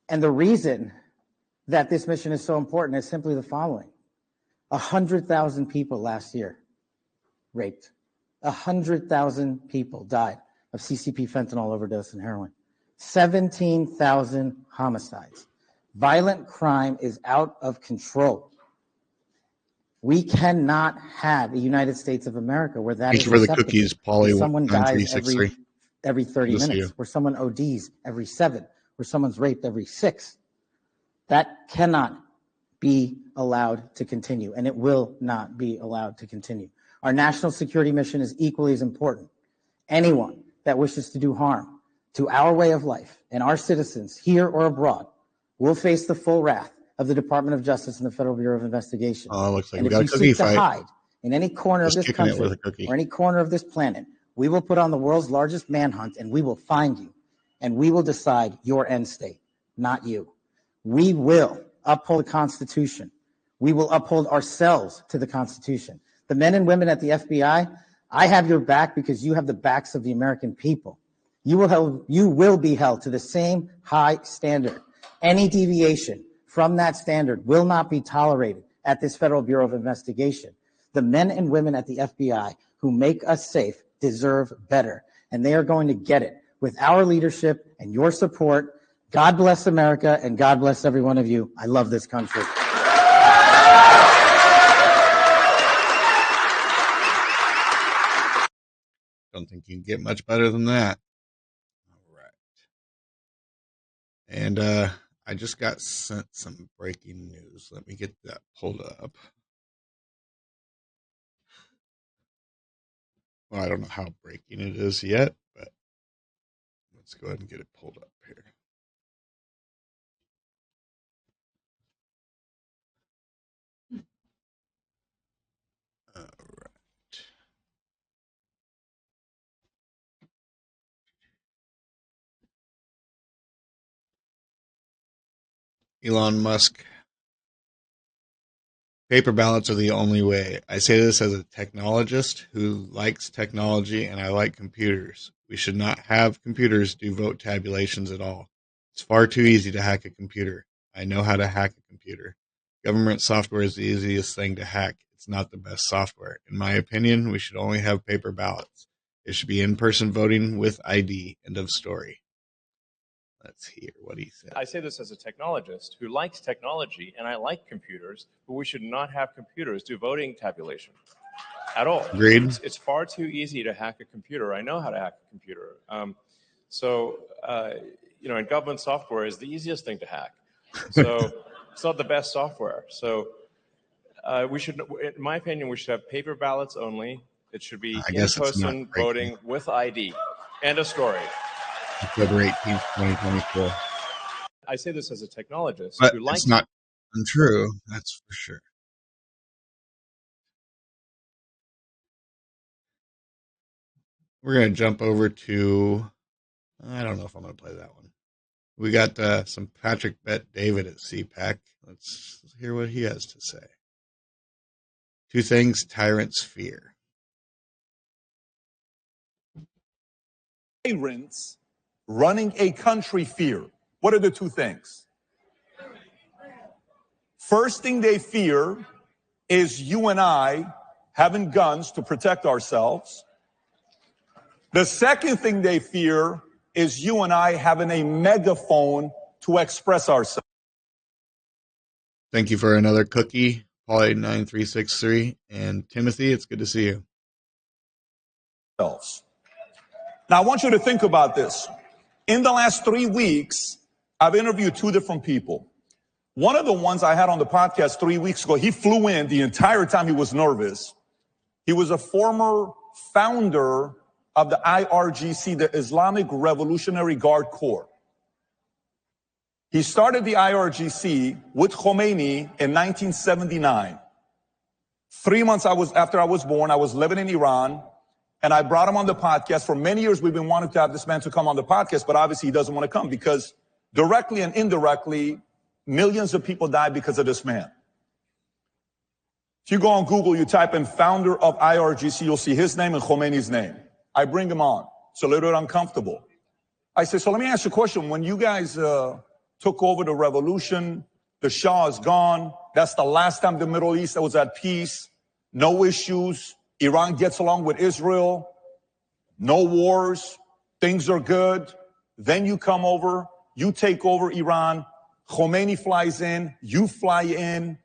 And the reason that this mission is so important is simply the following. 100,000 people last year raped. 100,000 people died of CCP fentanyl overdose and heroin. 17,000 homicides. Violent crime is out of control. We cannot have a United States of America where that Thank is you for the acceptable. cookies, Polly. Someone dies 9363. every 30 Good to see minutes, you. where someone ODs every 7, where someone's raped every 6. That cannot be allowed to continue, and it will not be allowed to continue. Our national security mission is equally as important. Anyone that wishes to do harm to our way of life and our citizens here or abroad will face the full wrath of the Department of Justice and the Federal Bureau of Investigation. Oh, looks like And we if got a you cookie seek to fight. hide in any corner of Just this kicking it country with a cookie. or any corner of this planet, we will put on the world's largest manhunt, and we will find you, and we will decide your end state, not you. We will uphold the Constitution. We will uphold ourselves to the Constitution. The men and women at the FBI, I have your back because you have the backs of the American people. You will be held to the same high standard. Any deviation from that standard will not be tolerated at this Federal Bureau of Investigation. The men and women at the FBI who make us safe deserve better, and they are going to get it with our leadership and your support. God bless America, and God bless every one of you. I love this country. Don't think you can get much better than that. All right. And I just got sent some breaking news. Let me get that pulled up. Well, I don't know how breaking it is yet, but let's go ahead and get it pulled up here. All right. Elon Musk. Paper ballots are the only way. I say this as a technologist who likes technology, and I like computers. We should not have computers do vote tabulations at all. It's far too easy to hack a computer. I know how to hack a computer. Government software is the easiest thing to hack. It's not the best software. In my opinion, we should only have paper ballots. It should be in-person voting with ID. End of story. Let's hear what he said. I say this as a technologist who likes technology, and I like computers, but we should not have computers do voting tabulation at all. Agreed. It's far too easy to hack a computer. I know how to hack a computer. And government software is the easiest thing to hack. So it's not the best software. So we should, in my opinion, we should have paper ballots only. It should be in-person voting with ID. End of story. October 18th, 2024. I say this as a technologist But who likes... it's not untrue, that's for sure. We're going to jump over to... I don't know if I'm going to play that one. We got some Patrick Bet David at CPAC. Let's hear what he has to say. 2 things tyrants fear. Tyrants running a country fear. What are the 2 things? First thing they fear is you and I having guns to protect ourselves. The second thing they fear is you and I having a megaphone to express ourselves. Thank you for another cookie, Paul89363. And Timothy, it's good to see you. Now, I want you to think about this. In the last 3 weeks, I've interviewed 2 different people. One of the ones I had on the podcast 3 weeks ago, he flew in the entire time he was nervous. He was a former founder of the IRGC, the Islamic Revolutionary Guard Corps. He started the IRGC with Khomeini in 1979. 3 months after I was born, I was living in Iran, and I brought him on the podcast. For many years, we've been wanting to have this man to come on the podcast, but obviously he doesn't want to come because directly and indirectly, millions of people died because of this man. If you go on Google, you type in founder of IRGC, you'll see his name and Khomeini's name. I bring him on. It's a little bit uncomfortable. I say, so let me ask you a question. When you guys took over the revolution, the Shah is gone. That's the last time the Middle East was at peace. No issues. Iran gets along with Israel. No wars. Things are good. Then you come over. You take over Iran. Khomeini flies in. You fly in.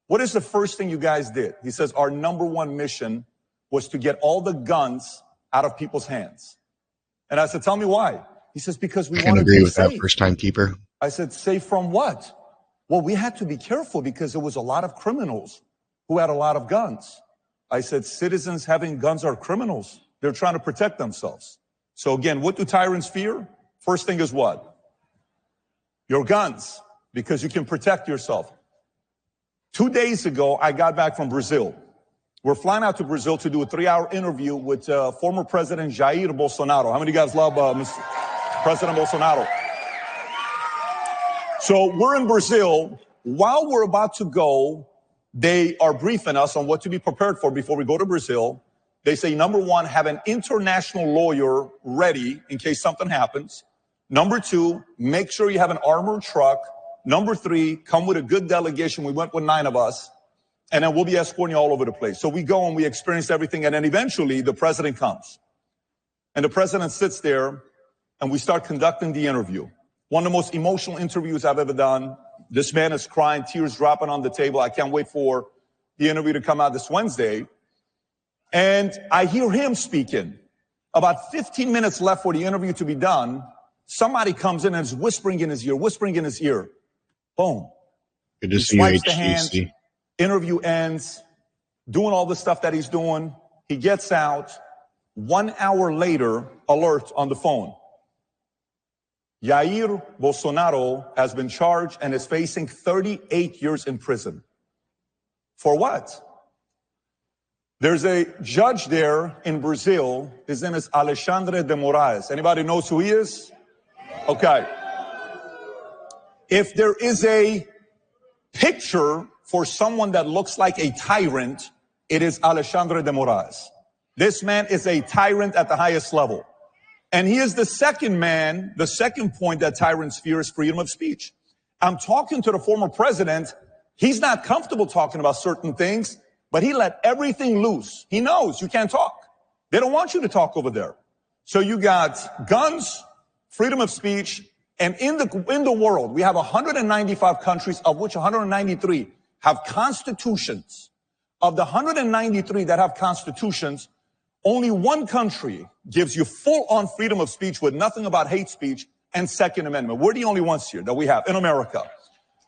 What is the first thing you guys did? He says, our number 1 mission was to get all the guns out of people's hands. And I said, tell me why. He says, because we want to be safe. Agree with that, first time keeper. I said, safe from what? Well, we had to be careful because there was a lot of criminals who had a lot of guns. I said, citizens having guns are criminals. They're trying to protect themselves. So again, what do tyrants fear? First thing is what? Your guns, because you can protect yourself. 2 days ago, I got back from Brazil. We're flying out to Brazil to do a 3-hour interview with former President Jair Bolsonaro. How many of you guys love President Bolsonaro? So we're in Brazil. While we're about to go, they are briefing us on what to be prepared for before we go to Brazil. They say, number 1, have an international lawyer ready in case something happens. Number 2, make sure you have an armored truck. Number 3, come with a good delegation. We went with 9 of us. And then we'll be escorting you all over the place. So we go and we experience everything. And then eventually the president comes. And the president sits there and we start conducting the interview. One of the most emotional interviews I've ever done. This man is crying, tears dropping on the table. I can't wait for the interview to come out this Wednesday. And I hear him speaking. About 15 minutes left for the interview to be done. Somebody comes in and is whispering in his ear, Boom. Good to He see you, swipes the hand, HGC. interview ends, doing all the stuff that he's doing. He gets out. 1 hour later, alert on the phone. Jair Bolsonaro has been charged and is facing 38 years in prison. For what? There's a judge there in Brazil. His name is Alexandre de Moraes. Anybody knows who he is? Okay. If there is a picture for someone that looks like a tyrant, it is Alexandre de Moraes. This man is a tyrant at the highest level. And he is the second man, the second point that tyrants fear is freedom of speech. I'm talking to the former president. He's not comfortable talking about certain things, but he let everything loose. He knows you can't talk. They don't want you to talk over there. So you got guns, freedom of speech, and in the world, we have 195 countries, of which 193 have constitutions. Of the 193 that have constitutions, only one country gives you full-on freedom of speech with nothing about hate speech and Second Amendment. We're the only ones here that we have in America.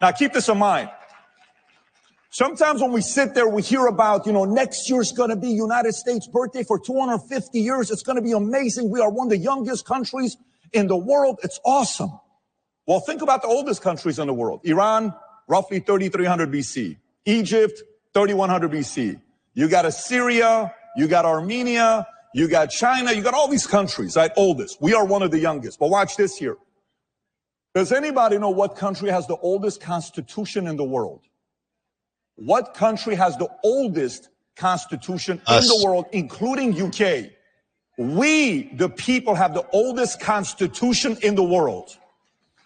Now, keep this in mind. Sometimes when we sit there, we hear about, next year's going to be United States birthday for 250 years. It's going to be amazing. We are one of the youngest countries in the world. It's awesome. Well, think about the oldest countries in the world. Iran, roughly 3300 BC. Egypt, 3100 BC. You got Assyria, you got Armenia, you got China, you got all these countries, right? Oldest. We are one of the youngest. But watch this here. Does anybody know what country has the oldest constitution in the world? What country has the oldest constitution in the world, including UK? We, the people, have the oldest constitution in the world.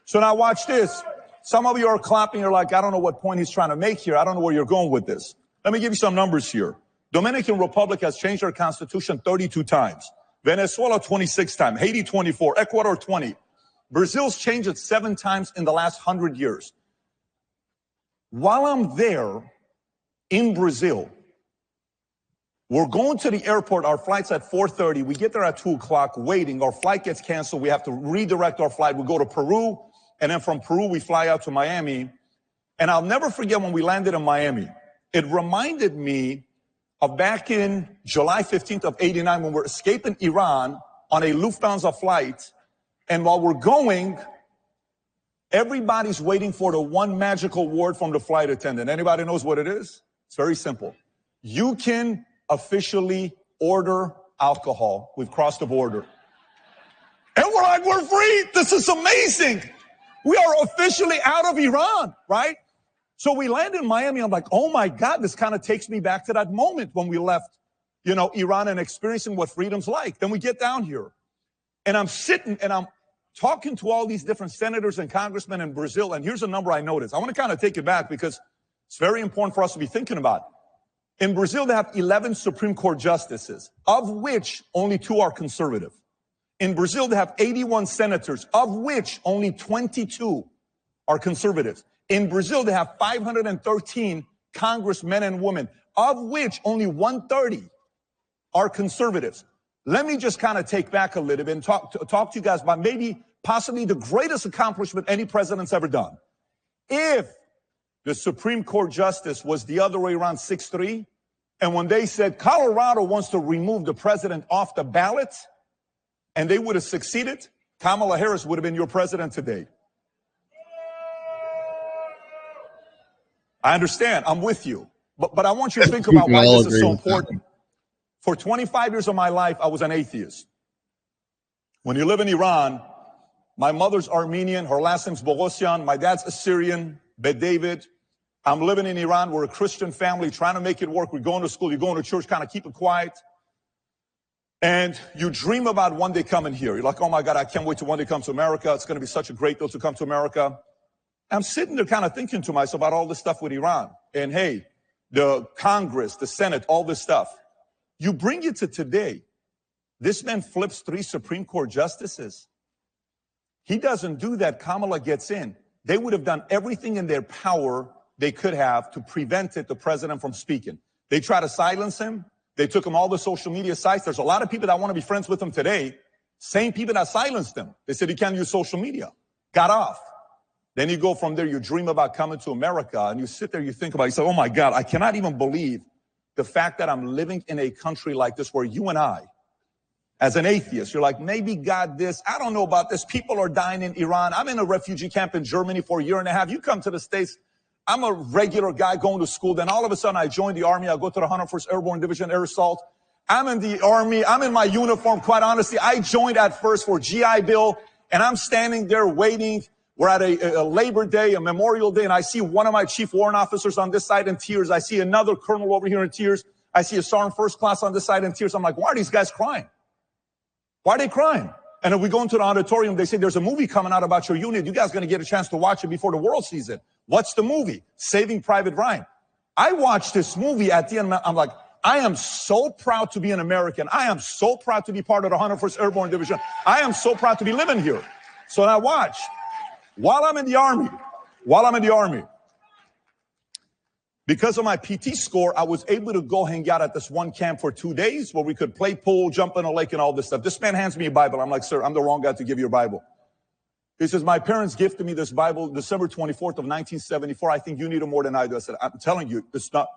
So now watch this. Some of you are clapping. You're like, I don't know what point he's trying to make here. I don't know where you're going with this. Let me give you some numbers here. Dominican Republic has changed their constitution 32 times. Venezuela 26 times. Haiti 24. Ecuador 20. Brazil's changed it 7 times in the last 100 years. While I'm there in Brazil, we're going to the airport. Our flight's at 4:30. We get there at 2 o'clock waiting. Our flight gets canceled. We have to redirect our flight. We go to Peru. And then from Peru, we fly out to Miami. And I'll never forget when we landed in Miami. It reminded me of back in July 15th of 89 when we're escaping Iran on a Lufthansa flight. And while we're going, everybody's waiting for the one magical word from the flight attendant. Anybody knows what it is? It's very simple. You can officially order alcohol. We've crossed the border. And we're like, we're free. This is amazing. We are officially out of Iran, right? So we land in Miami. I'm like, oh my God, this kind of takes me back to that moment when we left, Iran and experiencing what freedom's like. Then we get down here and I'm sitting and I'm talking to all these different senators and congressmen in Brazil. And here's a number I noticed. I want to kind of take it back because it's very important for us to be thinking about. In Brazil, they have 11 Supreme Court justices, of which only 2 are conservative. In Brazil, they have 81 senators, of which only 22 are conservatives. In Brazil, they have 513 congressmen and women, of which only 130 are conservatives. Let me just kind of take back a little bit and talk to you guys about possibly the greatest accomplishment any president's ever done. If the Supreme Court justice was the other way around, 6-3, and when they said Colorado wants to remove the president off the ballot, and they would have succeeded, Kamala Harris would have been your president today. I understand. I'm with you. But I want you to think about why this is so important. For 25 years of my life, I was an atheist. When you live in Iran, my mother's Armenian, her last name's Bogosian, my dad's Assyrian, Bet David. I'm living in Iran. We're a Christian family trying to make it work. We're going to school, you're going to church, kind of keep it quiet. And you dream about one day coming here. You're like, oh my God, I can't wait to one day come to America. It's going to be such a great deal to come to America. I'm sitting there kind of thinking to myself about all this stuff with Iran. And hey, the Congress, the Senate, all this stuff. You bring it to today. This man flips 3 Supreme Court justices. He doesn't do that. Kamala gets in. They would have done everything in their power they could have to prevent the president from speaking. They try to silence him. They took him all the social media sites. There's a lot of people that want to be friends with him today. Same people that silenced him. They said he can't use social media. Got off. Then you go from there, you dream about coming to America, and you sit there, you think about it, you say, oh my God, I cannot even believe the fact that I'm living in a country like this where you and I, as an atheist, you're like, maybe God this, I don't know about this. People are dying in Iran. I'm in a refugee camp in Germany for a year and a half. You come to the States, I'm a regular guy going to school. Then all of a sudden I join the Army. I go to the 101st Airborne Division Air Assault. I'm in the Army. I'm in my uniform. Quite honestly, I joined at first for GI Bill, and I'm standing there waiting. We're at a Labor Day, a Memorial Day, and I see one of my chief warrant officers on this side in tears. I see another colonel over here in tears. I see a sergeant first class on this side in tears. I'm like, why are these guys crying? Why are they crying? And if we go into the auditorium, they say, there's a movie coming out about your unit. You guys are going to get a chance to watch it before the world sees it. What's the movie? Saving Private Ryan. I watched this movie at the end. I'm like, I am so proud to be an American. I am so proud to be part of the 101st Airborne Division. I am so proud to be living here. So I watched. While I'm in the Army, because of my PT score, I was able to go hang out at this one camp for 2 days where we could play pool, jump in a lake, and all this stuff. This man hands me a Bible. I'm like, sir, I'm the wrong guy to give you a Bible. He says, my parents gifted me this Bible December 24th of 1974. I think you need it more than I do. I said, I'm telling you, it's not,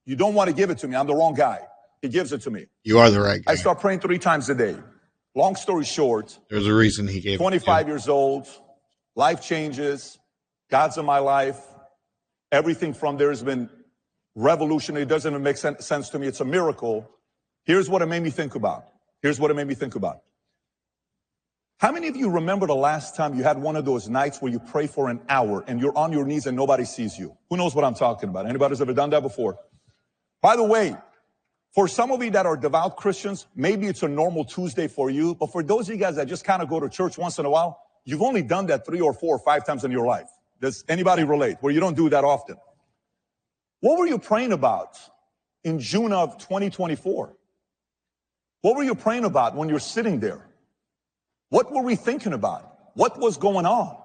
you don't want to give it to me. I'm the wrong guy. He gives it to me. You are the right guy. I start praying 3 times a day. Long story short. There's a reason he gave 25 years old. Life changes. God's in my life. Everything from there has been revolutionary. It doesn't even make sense to me. It's a miracle. Here's what it made me think about. How many of you remember the last time you had one of those nights where you pray for an hour and you're on your knees and nobody sees you? Who knows what I'm talking about? Anybody's ever done that before? By the way, for some of you that are devout Christians, maybe it's a normal Tuesday for you. But for those of you guys that just kind of go to church once in a while, you've only done that 3 or 4 or 5 times in your life. Does anybody relate where you don't do that often? What were you praying about in June of 2024? What were you praying about when you're sitting there? What were we thinking about? What was going on?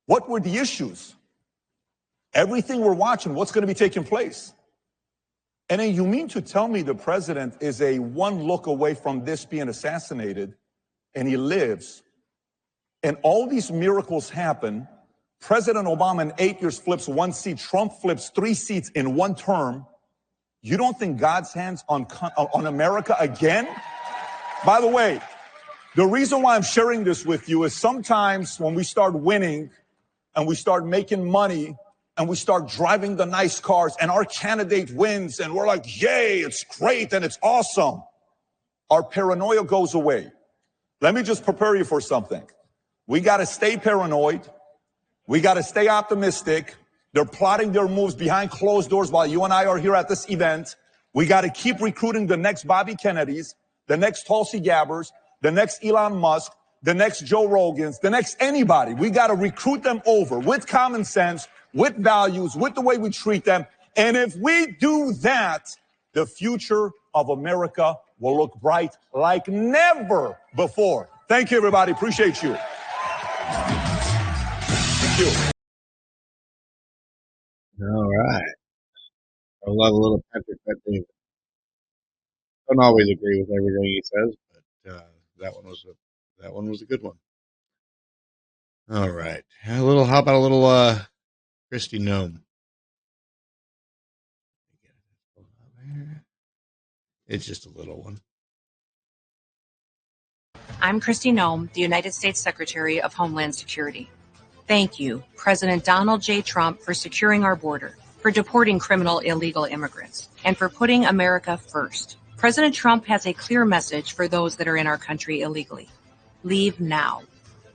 What were the issues? Everything we're watching, what's going to be taking place? And then you mean to tell me the president is a one look away from this being assassinated, and he lives, and all these miracles happen. President Obama in 8 years flips 1 seat. Trump flips 3 seats in 1 term. You don't think God's hands on America again? By the way, the reason why I'm sharing this with you is sometimes when we start winning and we start making money and we start driving the nice cars and our candidate wins and we're like, yay, it's great and it's awesome, our paranoia goes away. Let me just prepare you for something. We got to stay paranoid. We got to stay optimistic. They're plotting their moves behind closed doors while you and I are here at this event. We got to keep recruiting the next Bobby Kennedys, the next Tulsi Gabbers, the next Elon Musk, the next Joe Rogans, the next anybody. We got to recruit them over with common sense, with values, with the way we treat them. And if we do that, the future of America will look bright like never before. Thank you, everybody. Appreciate you. Thank you. All right. I love a little Patrick Bet-David. Don't always agree with everything he says, but that one was a good one. All right. How about a little Christy Gnome? It's just a little one. I'm Christy Gnome, the United States Secretary of Homeland Security. Thank you, President Donald J. Trump, for securing our border, for deporting criminal illegal immigrants, and for putting America first. President Trump has a clear message for those that are in our country illegally. Leave now.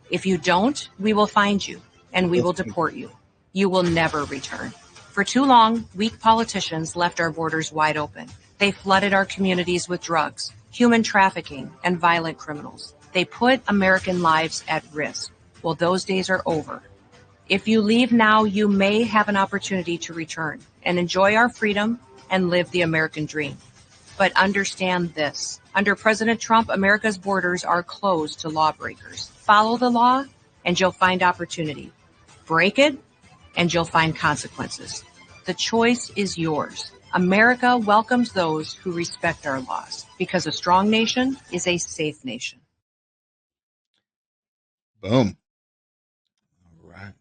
If you don't, we will find you, and we will deport you. You will never return. For too long, weak politicians left our borders wide open. They flooded our communities with drugs, human trafficking, and violent criminals. They put American lives at risk. Well, those days are over. If you leave now, you may have an opportunity to return and enjoy our freedom and live the American dream. But understand this. Under President Trump, America's borders are closed to lawbreakers. Follow the law, and you'll find opportunity. Break it, and you'll find consequences. The choice is yours. America welcomes those who respect our laws, because a strong nation is a safe nation. Boom. All right.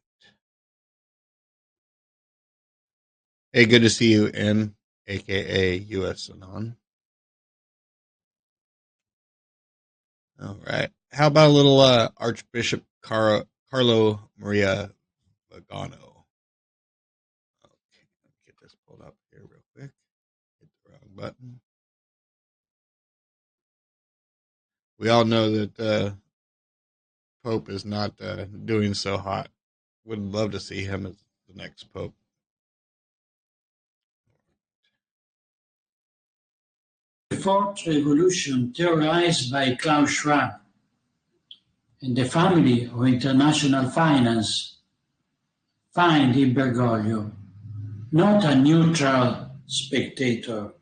Hey, good to see you in, aka US Anon. All right. How about a little Archbishop Carlo Maria Vagano? Okay, let me get this pulled up here real quick. Hit the wrong button. We all know that Pope is not doing so hot. Would love to see him as the next Pope. The Fourth Revolution, theorized by Klaus Schwab and the family of international finance, find in Bergoglio not a neutral spectator,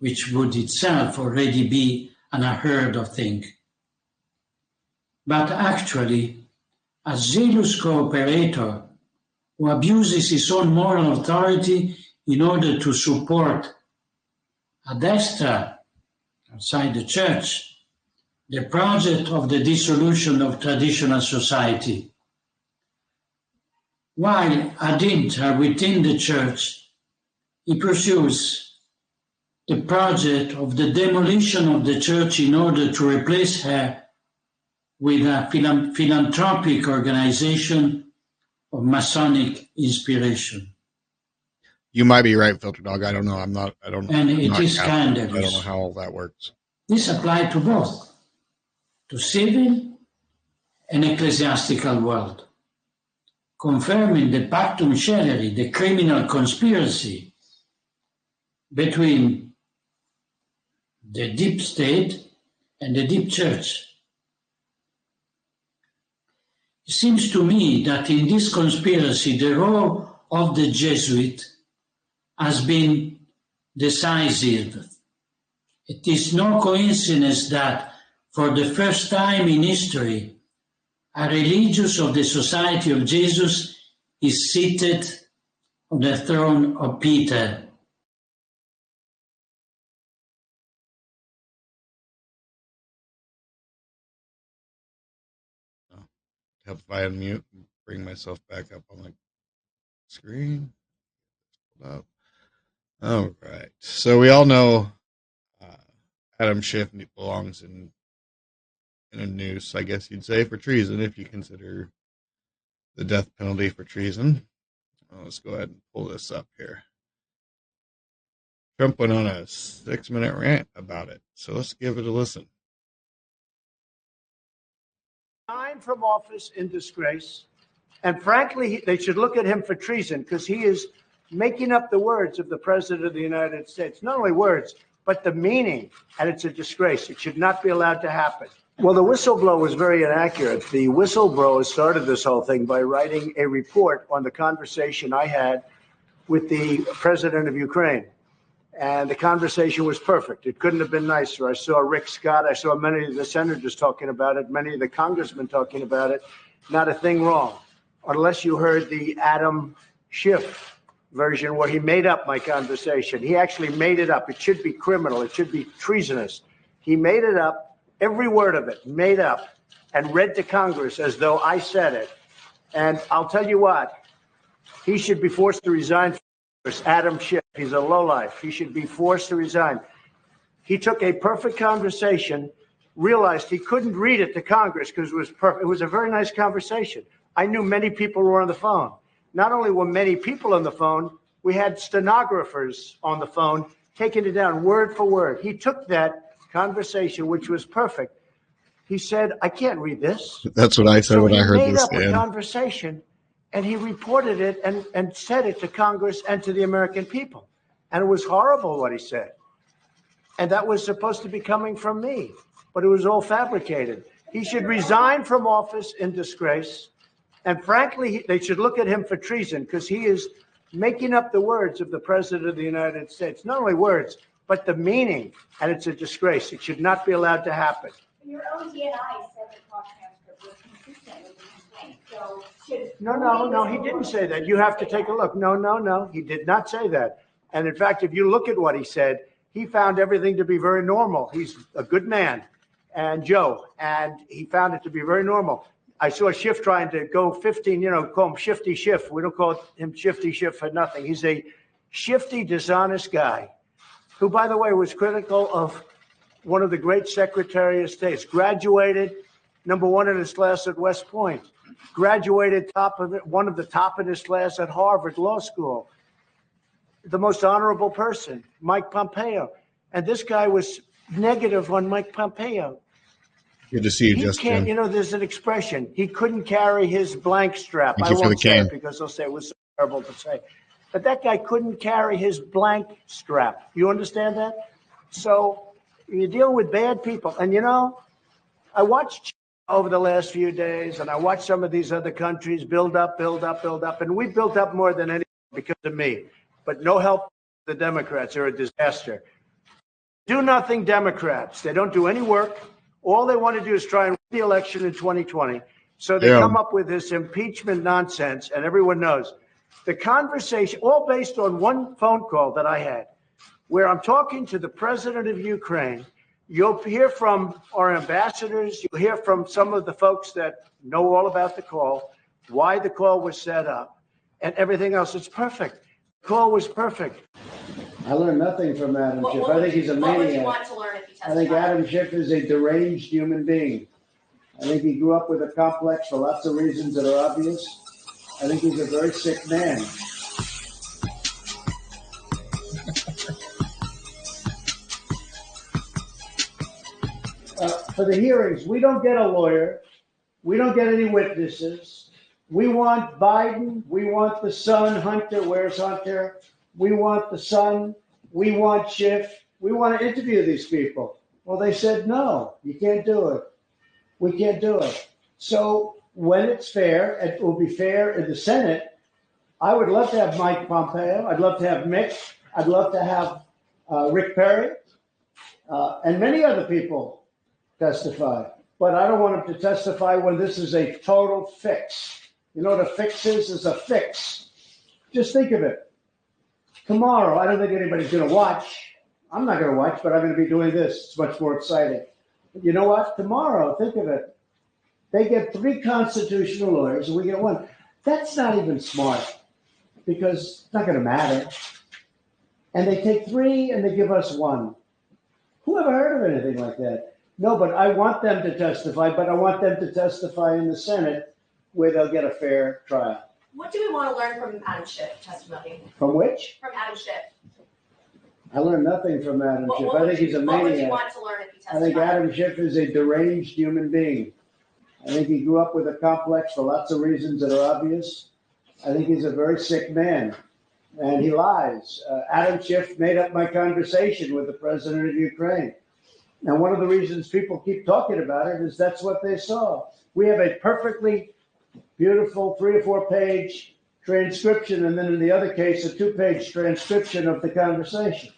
which would itself already be an unheard of thing, but actually a zealous cooperator who abuses his own moral authority in order to support a destra outside the church, the project of the dissolution of traditional society. While ad intra within the church, he pursues the project of the demolition of the church in order to replace her with a philanthropic organization of Masonic inspiration. You might be right, Filter Dog. I don't know. I don't know. And it is scandalous. I don't know how all that works. This applied to both, to civil and ecclesiastical world, confirming the pactum celeri, the criminal conspiracy between the deep state and the deep church. It seems to me that in this conspiracy, the role of the Jesuit has been decisive. It is no coincidence that for the first time in history, a religious of the Society of Jesus is seated on the throne of Peter. Help if I unmute and bring myself back up on the screen. All right. So we all know Adam Schiff belongs in a noose, I guess you'd say, for treason, if you consider the death penalty for treason. Well, let's go ahead and pull this up here. Trump went on a 6-minute rant about it, so let's give it a listen. Resigned from office in disgrace, and frankly, they should look at him for treason because he is making up the words of the President of the United States. Not only words, but the meaning, and it's a disgrace. It should not be allowed to happen. Well, the whistleblower was very inaccurate. The whistleblower started this whole thing by writing a report on the conversation I had with the President of Ukraine. And the conversation was perfect. It couldn't have been nicer. I saw Rick Scott. I saw many of the senators talking about it, many of the congressmen talking about it. Not a thing wrong, unless you heard the Adam Schiff version where he made up my conversation. He actually made it up. It should be criminal. It should be treasonous. He made it up, every word of it, made up, and read to Congress as though I said it. And I'll tell you what, he should be forced to resign. Adam Schiff, he's a lowlife. He should be forced to resign. He took a perfect conversation, realized he couldn't read it to Congress because it was perfect. It was a very nice conversation. I knew many people were on the phone. Not only were many people on the phone, we had stenographers on the phone taking it down word for word. He took that conversation, which was perfect. He said, I can't read this. That's what I said when I heard this. He made up a conversation, and he reported it and said it to Congress and to the American people. And it was horrible what he said. And that was supposed to be coming from me, but it was all fabricated. He should resign from office in disgrace. And frankly, they should look at him for treason because he is making up the words of the President of the United States. Not only words, but the meaning. And it's a disgrace. It should not be allowed to happen. Your own DNI said the talk transcript was consistent with the complaint. So No, he didn't say that. You have to take a look. No. He did not say that. And in fact, if you look at what he said, he found everything to be very normal. He's a good man. and Joe, and he found it to be very normal. I saw Schiff trying to go 15, call him Shifty Schiff. We don't call him Shifty Schiff for nothing. He's a shifty, dishonest guy who, by the way, was critical of one of the great Secretary of States, graduated number one in his class at West Point, graduated one of the top in his class at Harvard Law School, the most honorable person, Mike Pompeo. And this guy was negative on Mike Pompeo. Good to see you, He Justin. can't, there's an expression. He couldn't carry his blank strap. Thank I you for won't the say cane. it because they'll say it was so terrible to say. But that guy couldn't carry his blank strap. You understand that? So you're dealing with bad people. And I watched over the last few days, and I watched some of these other countries build up, and we built up more than anyone because of me. But no help the Democrats. They're a disaster. Do nothing Democrats. They don't do any work. All they want to do is try and win the election in 2020. So they come up with this impeachment nonsense, and everyone knows. The conversation, all based on one phone call that I had, where I'm talking to the president of Ukraine. You'll hear from our ambassadors. You'll hear from some of the folks that know all about the call, why the call was set up, and everything else. It's perfect. The call was perfect. I learned nothing from Adam Schiff. I think he's a maniac. What would you want to learn if he testified? I think Adam Schiff is a deranged human being. I think he grew up with a complex for lots of reasons that are obvious. I think he's a very sick man. For the hearings, we don't get a lawyer. We don't get any witnesses. We want Biden. We want the son, Hunter. Where's Hunter? We want the son. We want Schiff. We want to interview these people. Well, they said, no, you can't do it. We can't do it. So when it's fair, it will be fair in the Senate. I would love to have Mike Pompeo. I'd love to have Mick. I'd love to have Rick Perry and many other people testify. But I don't want them to testify when this is a total fix. You know what a fix is? It's a fix. Just think of it. Tomorrow, I don't think anybody's going to watch. I'm not going to watch, but I'm going to be doing this. It's much more exciting. But you know what? Tomorrow, think of it. They get 3 constitutional lawyers, and we get 1. That's not even smart because it's not going to matter. And they take 3 and they give us 1. Who ever heard of anything like that? No, but I want them to testify, but I want them to testify in the Senate where they'll get a fair trial. What do we want to learn from Adam Schiff testimony? From which? From Adam Schiff. I learned nothing from Adam Schiff. I think he's a maniac. What would you want to learn if he testified? I think Adam Schiff is a deranged human being. I think he grew up with a complex for lots of reasons that are obvious. I think he's a very sick man, and he lies. Adam Schiff made up my conversation with the president of Ukraine. And one of the reasons people keep talking about it is that's what they saw. We have a perfectly beautiful 3 or 4 page transcription, and then in the other case, a 2-page transcription of the conversation.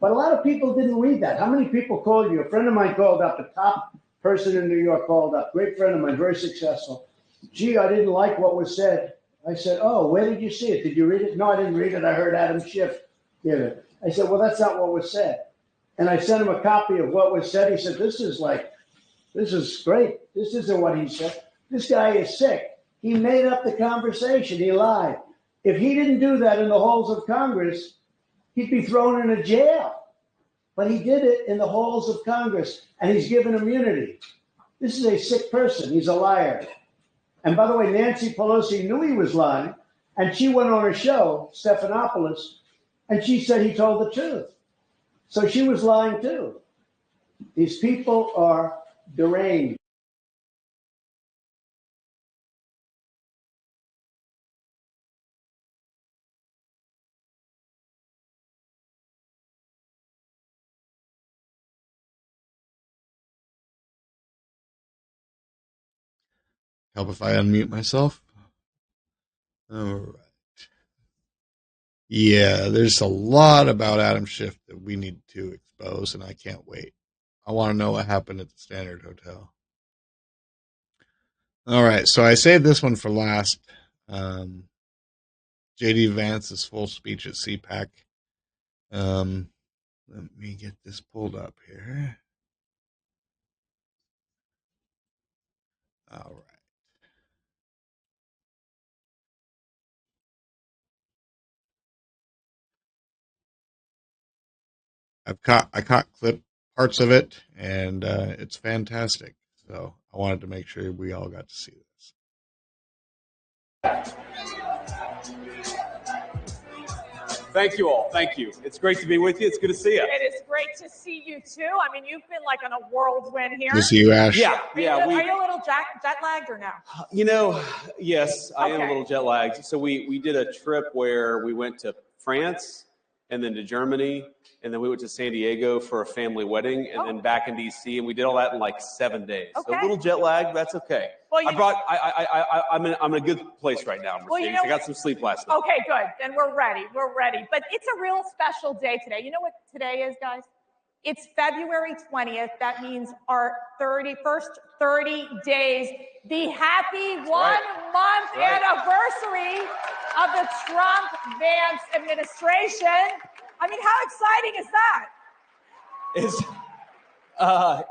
But a lot of people didn't read that. How many people called you? A friend of mine called up, the top person in New York called up, great friend of mine, very successful. Gee, I didn't like what was said. I said, oh, where did you see it? Did you read it? No, I didn't read it. I heard Adam Schiff give it. I said, well, that's not what was said. And I sent him a copy of what was said. He said, this is great. This isn't what he said. This guy is sick. He made up the conversation. He lied. If he didn't do that in the halls of Congress, he'd be thrown in a jail. But he did it in the halls of Congress, and he's given immunity. This is a sick person. He's a liar. And by the way, Nancy Pelosi knew he was lying, and she went on her show, Stephanopoulos, and she said he told the truth. So she was lying too. These people are deranged. Help if I unmute myself? All right. Yeah, there's a lot about Adam Schiff that we need to expose, and I can't wait. I want to know what happened at the Standard Hotel. All right, so I saved this one for last. J.D. Vance's full speech at CPAC. Let me get this pulled up here. All right. I caught clip parts of it, and it's fantastic. So I wanted to make sure we all got to see this. Thank you all. Thank you. It's great to be with you. It's good to see you. It is great to see you too. I mean, you've been like on a whirlwind here. Good to see you, Ash. Yeah. Are you a little jet lagged or no? You know, yes, I am a little jet lagged. So we did a trip where we went to France and then to Germany, and then we went to San Diego for a family wedding, and then back in DC, and we did all that in like 7 days. So a little jet lag, but that's okay. Well, I'm in a good place right now, Mercedes. Well, you know, I got some sleep last night. Okay, good. Then we're ready. We're ready. But it's a real special day today. You know what today is, guys? It's February 20th. That means our 31st 30 days, the happy one-month anniversary of the Trump-Vance administration. I mean, how exciting is that?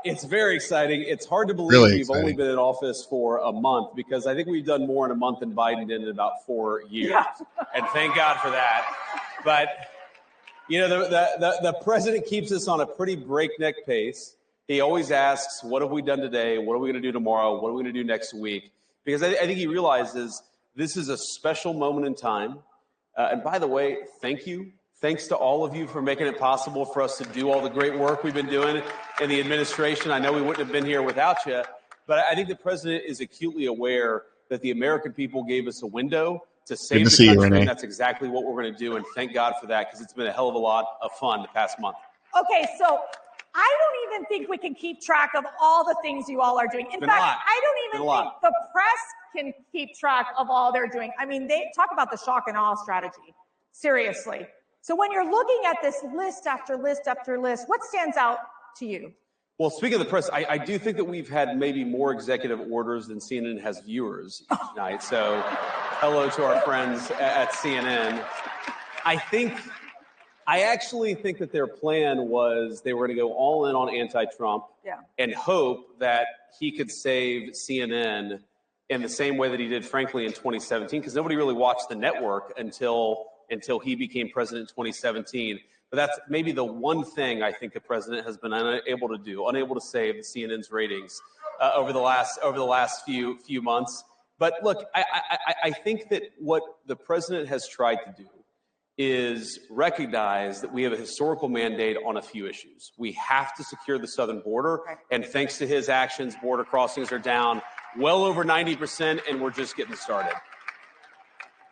It's very exciting. It's hard to believe we've only been in office for a month, because I think we've done more in a month than Biden did in about 4 years. Yeah. And thank God for that. But, you know, the president keeps us on a pretty breakneck pace. He always asks, what have we done today? What are we going to do tomorrow? What are we going to do next week? Because I think he realizes this is a special moment in time. And by the way, thank you. Thanks to all of you for making it possible for us to do all the great work we've been doing in the administration. I know we wouldn't have been here without you, but I think the president is acutely aware that the American people gave us a window to save the country, and that's exactly what we're going to do. And thank God for that, because it's been a hell of a lot of fun the past month. Okay, so I don't even think we can keep track of all the things you all are doing. In fact, I don't even think the press can keep track of all they're doing. I mean, they talk about the shock and awe strategy. Seriously. So when you're looking at this list after list after list, what stands out to you? Well, speaking of the press, I do think that we've had maybe more executive orders than CNN has viewers each night. So hello to our friends at CNN. I actually think that their plan was they were going to go all in on anti-Trump and hope that he could save CNN in the same way that he did, frankly, in 2017, because nobody really watched the network until he became president in 2017. But that's maybe the one thing I think the president has been unable to save the CNN's ratings over the last few months. But look, I think that what the president has tried to do is recognize that we have a historical mandate on a few issues. We have to secure the southern border, and thanks to his actions, border crossings are down well over 90%, and we're just getting started.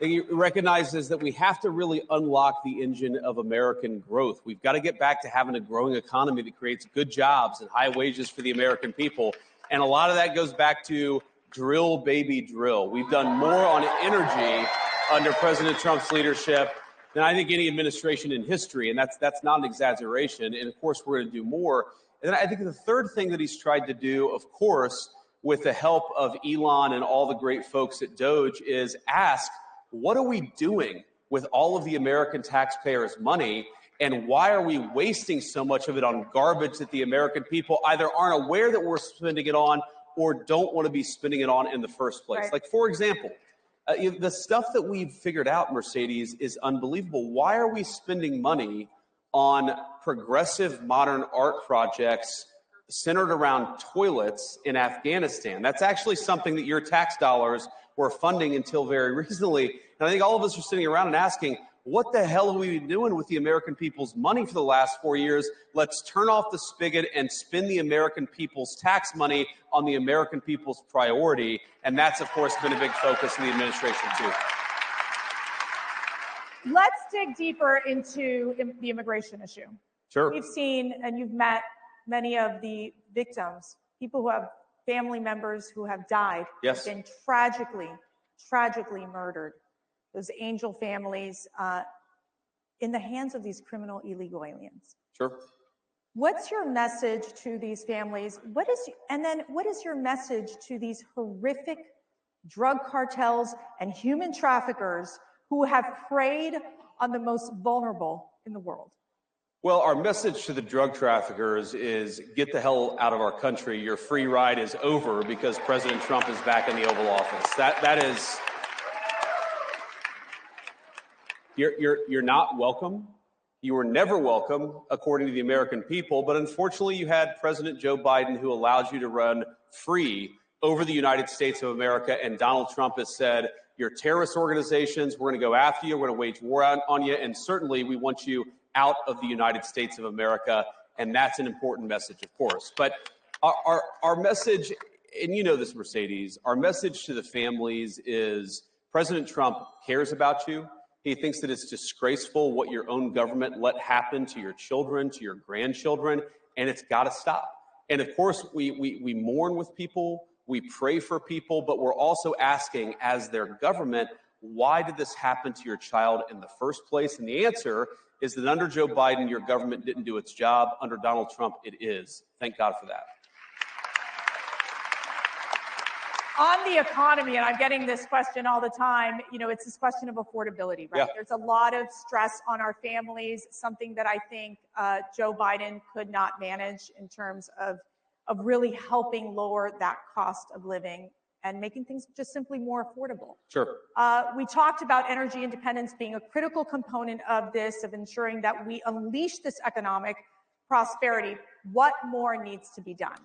He recognizes that we have to really unlock the engine of American growth. We've got to get back to having a growing economy that creates good jobs and high wages for the American people. And a lot of that goes back to drill, baby, drill. We've done more on energy under President Trump's leadership than I think any administration in history. And that's not an exaggeration. And of course, we're going to do more. And then I think the third thing that he's tried to do, of course, with the help of Elon and all the great folks at Doge, is ask, what are we doing with all of the American taxpayers' money, and why are we wasting so much of it on garbage that the American people either aren't aware that we're spending it on or don't want to be spending it on in the first place? Like, for example, the stuff that we've figured out, Mercedes, is unbelievable. Why are we spending money on progressive modern art projects centered around toilets in Afghanistan? That's actually something that your tax dollars were funding until very recently. And I think all of us are sitting around and asking, what the hell have we been doing with the American people's money for the last 4 years? Let's turn off the spigot and spend the American people's tax money on the American people's priority. And that's, of course, been a big focus of the administration, too. Let's dig deeper into the immigration issue. Sure. We've seen, and you've met many of the victims, people who have family members who have died, yes, been tragically murdered. Those angel families in the hands of these criminal illegal aliens. Sure. What's your message to these families? What is your message to these horrific drug cartels and human traffickers who have preyed on the most vulnerable in the world? Well, our message to the drug traffickers is get the hell out of our country. Your free ride is over because President Trump is back in the Oval Office. That is, you're not welcome. You were never welcome, according to the American people. But unfortunately, you had President Joe Biden, who allows you to run free over the United States of America. And Donald Trump has said, you're terrorist organizations. We're going to go after you. We're going to wage war on you. And certainly, we want you out of the United States of America. And that's an important message, of course. But our message, and you know this, Mercedes, our message to the families is President Trump cares about you. He thinks that it's disgraceful what your own government let happen to your children, to your grandchildren, and it's got to stop. And of course, we mourn with people, we pray for people, but we're also asking, as their government, why did this happen to your child in the first place? And the answer is that under Joe Biden, your government didn't do its job. Under Donald Trump, it is. Thank God for that. On the economy, and I'm getting this question all the time, it's this question of affordability, right? Yeah. There's a lot of stress on our families, something that I think Joe Biden could not manage in terms of really helping lower that cost of living and making things just simply more affordable. Sure. We talked about energy independence being a critical component of this, of ensuring that we unleash this economic prosperity. What more needs to be done?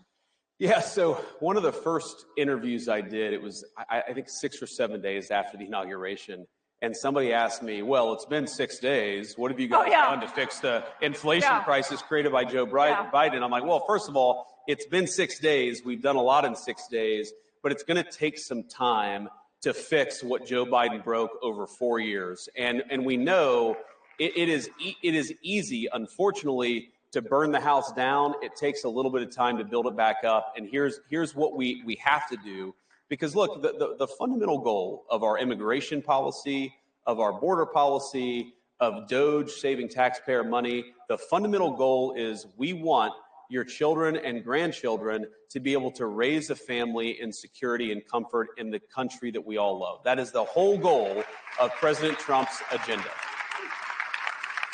Yeah, so one of the first interviews I did, it was, I think, 6 or 7 days after the inauguration. And somebody asked me, well, it's been 6 days. What have you guys done to fix the inflation crisis created by Joe Biden? I'm like, well, first of all, it's been 6 days. We've done a lot in 6 days, but it's going to take some time to fix what Joe Biden broke over 4 years. And we know it is easy, unfortunately, to burn the house down. It takes a little bit of time to build it back up. And here's what we have to do. Because look, the fundamental goal of our immigration policy, of our border policy, of DOGE saving taxpayer money, the fundamental goal is we want your children and grandchildren to be able to raise a family in security and comfort in the country that we all love. That is the whole goal of President Trump's agenda.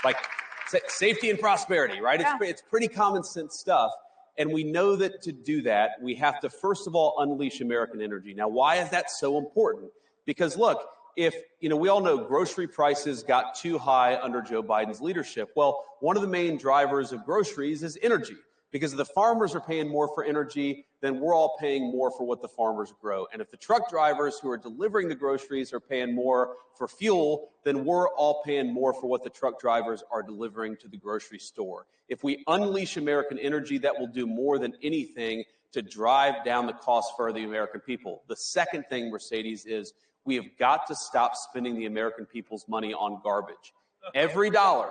Like, safety and prosperity, right? Yeah. It's pretty common sense stuff. And we know that to do that, we have to, first of all, unleash American energy. Now, why is that so important? Because look, if, we all know grocery prices got too high under Joe Biden's leadership. Well, one of the main drivers of groceries is energy. Because if the farmers are paying more for energy, then we're all paying more for what the farmers grow. And if the truck drivers who are delivering the groceries are paying more for fuel, then we're all paying more for what the truck drivers are delivering to the grocery store. If we unleash American energy, that will do more than anything to drive down the cost for the American people. The second thing, Mercedes, is we have got to stop spending the American people's money on garbage. Every dollar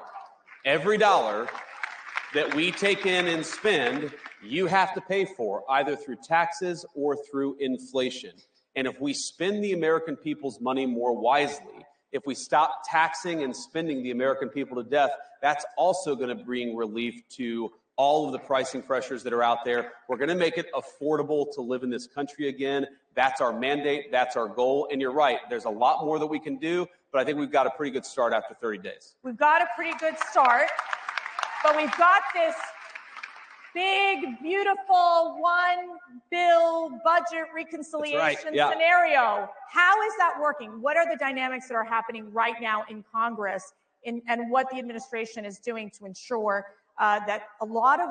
that we take in and spend, you have to pay for, either through taxes or through inflation. And if we spend the American people's money more wisely, if we stop taxing and spending the American people to death, that's also going to bring relief to all of the pricing pressures that are out there. We're going to make it affordable to live in this country again. That's our mandate. That's our goal. And you're right, there's a lot more that we can do, but I think we've got a pretty good start after 30 days. We've got a pretty good start. But we've got this big, beautiful one bill budget reconciliation scenario. How is that working? What are the dynamics that are happening right now in Congress and what the administration is doing to ensure that a lot of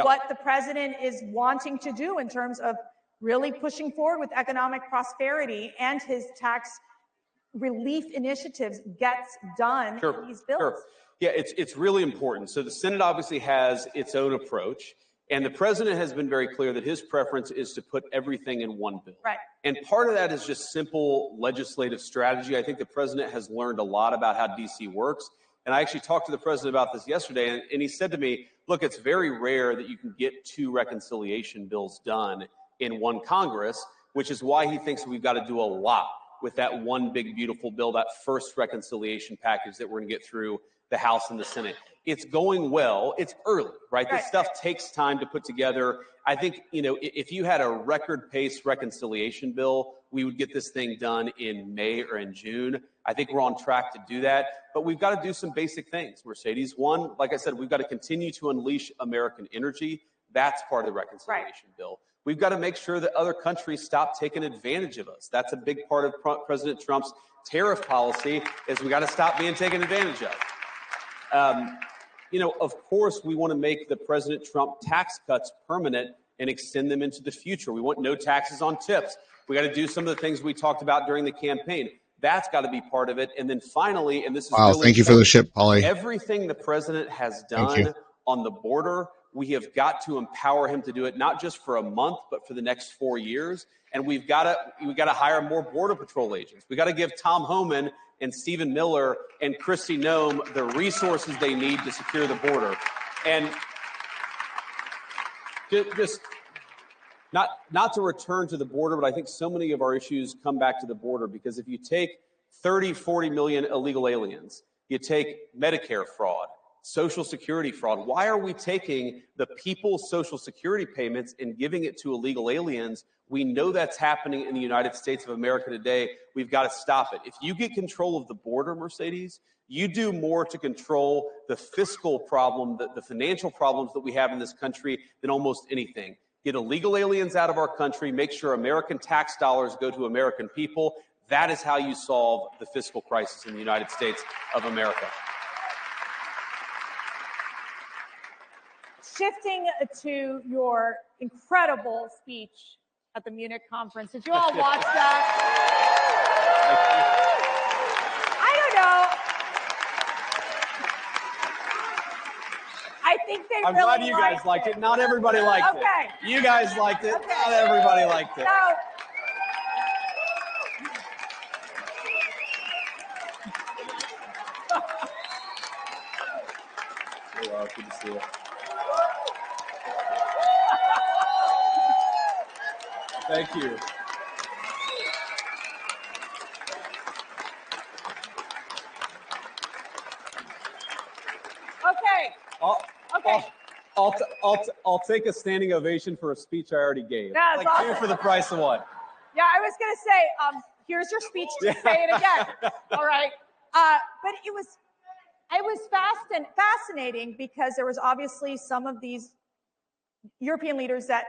what the president is wanting to do in terms of really pushing forward with economic prosperity and his tax relief initiatives gets done in these bills? Sure. Yeah, it's really important. So the Senate obviously has its own approach, and the president has been very clear that his preference is to put everything in one bill. Right. And part of that is just simple legislative strategy. I think the president has learned a lot about how D.C. works. And I actually talked to the president about this yesterday, and he said to me, look, it's very rare that you can get 2 reconciliation bills done in one Congress, which is why he thinks we've got to do a lot with that one big, beautiful bill, that first reconciliation package that we're going to get through the House and the Senate. It's going well. It's early, right? This stuff takes time to put together. I think, if you had a record pace reconciliation bill we would get this thing done in May or in June. I think we're on track to do that, but we've got to do some basic things, Mercedes. One, like I said, we've got to continue to unleash American energy. That's part of the reconciliation bill. We've got to make sure that other countries stop taking advantage of us. That's a big part of President Trump's tariff policy, is we got to stop being taken advantage of. You know, of course, we want to make the President Trump tax cuts permanent and extend them into the future. We want no taxes on tips. We got to do some of the things we talked about during the campaign. That's got to be part of it. And then finally, and this is really thank you for the ship, Polly. Everything the president has done on the border, we have got to empower him to do it, not just for a month, but for the next 4 years. And we've got to hire more Border Patrol agents. We got to give Tom Homan and Stephen Miller and Kristi Noem the resources they need to secure the border. And just not to return to the border, but I think so many of our issues come back to the border, because if you take 30, 40 million illegal aliens, you take Medicare fraud, Social Security fraud. Why are we taking the people's Social Security payments and giving it to illegal aliens? We know that's happening in the United States of America today. We've got to stop it. If you get control of the border, Mercedes, you do more to control the fiscal problem, the financial problems that we have in this country than almost anything. Get illegal aliens out of our country, make sure American tax dollars go to American people. That is how you solve the fiscal crisis in the United States of America. Shifting to your incredible speech at the Munich conference. Did you all watch that? I don't know. I think they I'm really glad you guys liked it. Not everybody liked it. Okay. You guys liked it. Okay. Not everybody liked it. So, Hello, good to see you. Thank you. okay. I'll take a standing ovation for a speech I already gave. That's like awesome. 2 for the price of 1. Yeah, I was going to say, here's your speech to say it again. All right. But it was fascinating because there was obviously some of these European leaders that,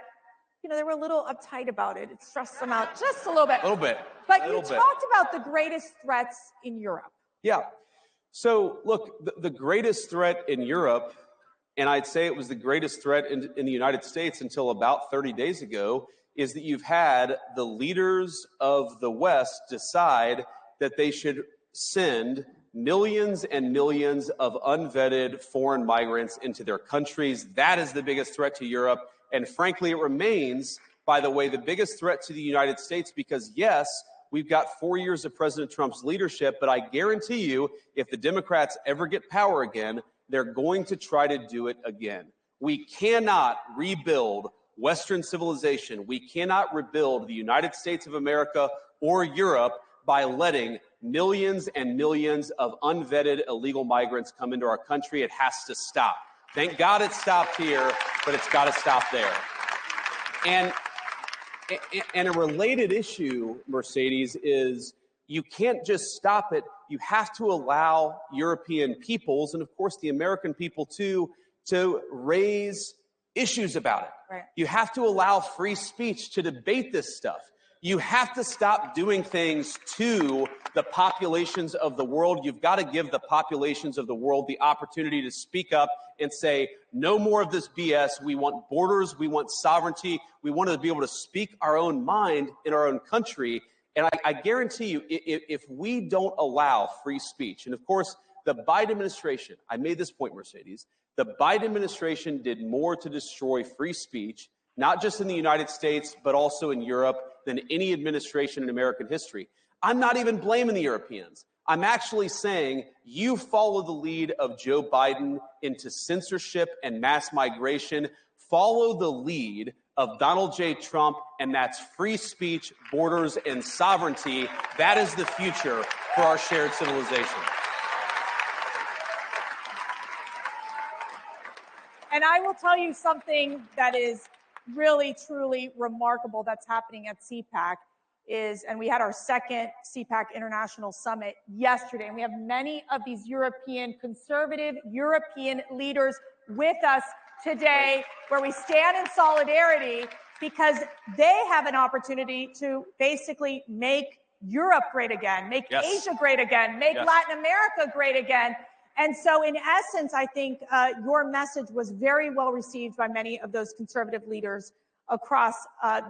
you know, they were a little uptight about it. It stressed them out just a little bit. A little bit. But you talked about the greatest threats in Europe. Yeah. So look, the greatest threat in Europe, and I'd say it was the greatest threat in the United States until about 30 days ago, is that you've had the leaders of the West decide that they should send millions and millions of unvetted foreign migrants into their countries. That is the biggest threat to Europe. And frankly, it remains, by the way, the biggest threat to the United States because, yes, we've got 4 years of President Trump's leadership, but I guarantee you, if the Democrats ever get power again, they're going to try to do it again. We cannot rebuild Western civilization. We cannot rebuild the United States of America or Europe by letting millions and millions of unvetted illegal migrants come into our country. It has to stop. Thank God it stopped here, but it's got to stop there. And a related issue, Mercedes, is you can't just stop it. You have to allow European peoples, and of course the American people too, to raise issues about it. Right. You have to allow free speech to debate this stuff. You have to stop doing things to the populations of the world. You've got to give the populations of the world the opportunity to speak up and say, no more of this BS. We want borders. We want sovereignty. We want to be able to speak our own mind in our own country. And I guarantee you, if we don't allow free speech, and of course, the Biden administration, I made this point, Mercedes, the Biden administration did more to destroy free speech, not just in the United States, but also in Europe, than any administration in American history. I'm not even blaming the Europeans. I'm actually saying you follow the lead of Joe Biden into censorship and mass migration. Follow the lead of Donald J. Trump, and that's free speech, borders, and sovereignty. That is the future for our shared civilization. And I will tell you something that is really, truly remarkable that's happening at CPAC. is, and we had our second CPAC International Summit yesterday, and we have many of these conservative European leaders with us today, where we stand in solidarity because they have an opportunity to basically make Europe great again, make Asia great again, make Latin America great again. And so in essence, I think your message was very well received by many of those conservative leaders across